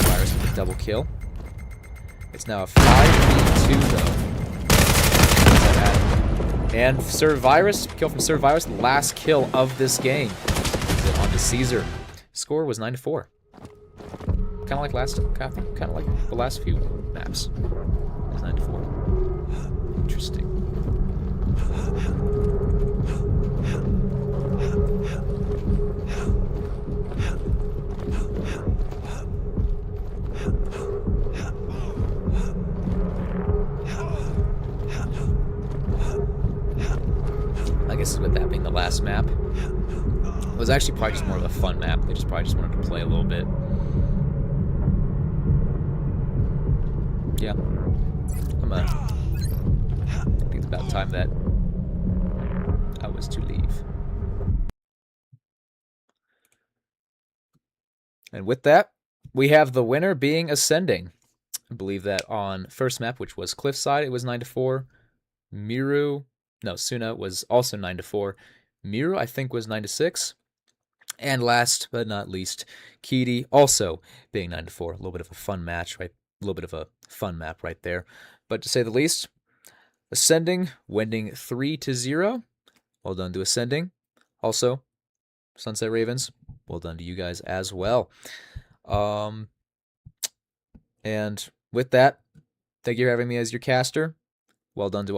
[SPEAKER 2] Virus with a double kill. It's now a 5v2 though. And Sir Virus, kill from Sir Virus, last kill of this game. On to Caesar. Score was 9-4. Kind of like the last few maps. It was 9-4. Interesting. I guess with that being the last map, it was actually probably just more of a fun map. They probably just wanted to play a little bit. Yeah. I think it's about time that I was to leave. And with that, we have the winner being Ascending. I believe that on first map, which was Cliffside, it was 9-4. Suna was also 9-4. Miru, I think, was 9-6. And last but not least, Keedy also being 9-4. A little bit of a fun match, right? A little bit of a fun map right there. But to say the least, Ascending, wending 3-0. Well done to Ascending. Also, Sunset Ravens, well done to you guys as well. And with that, thank you for having me as your caster. Well done to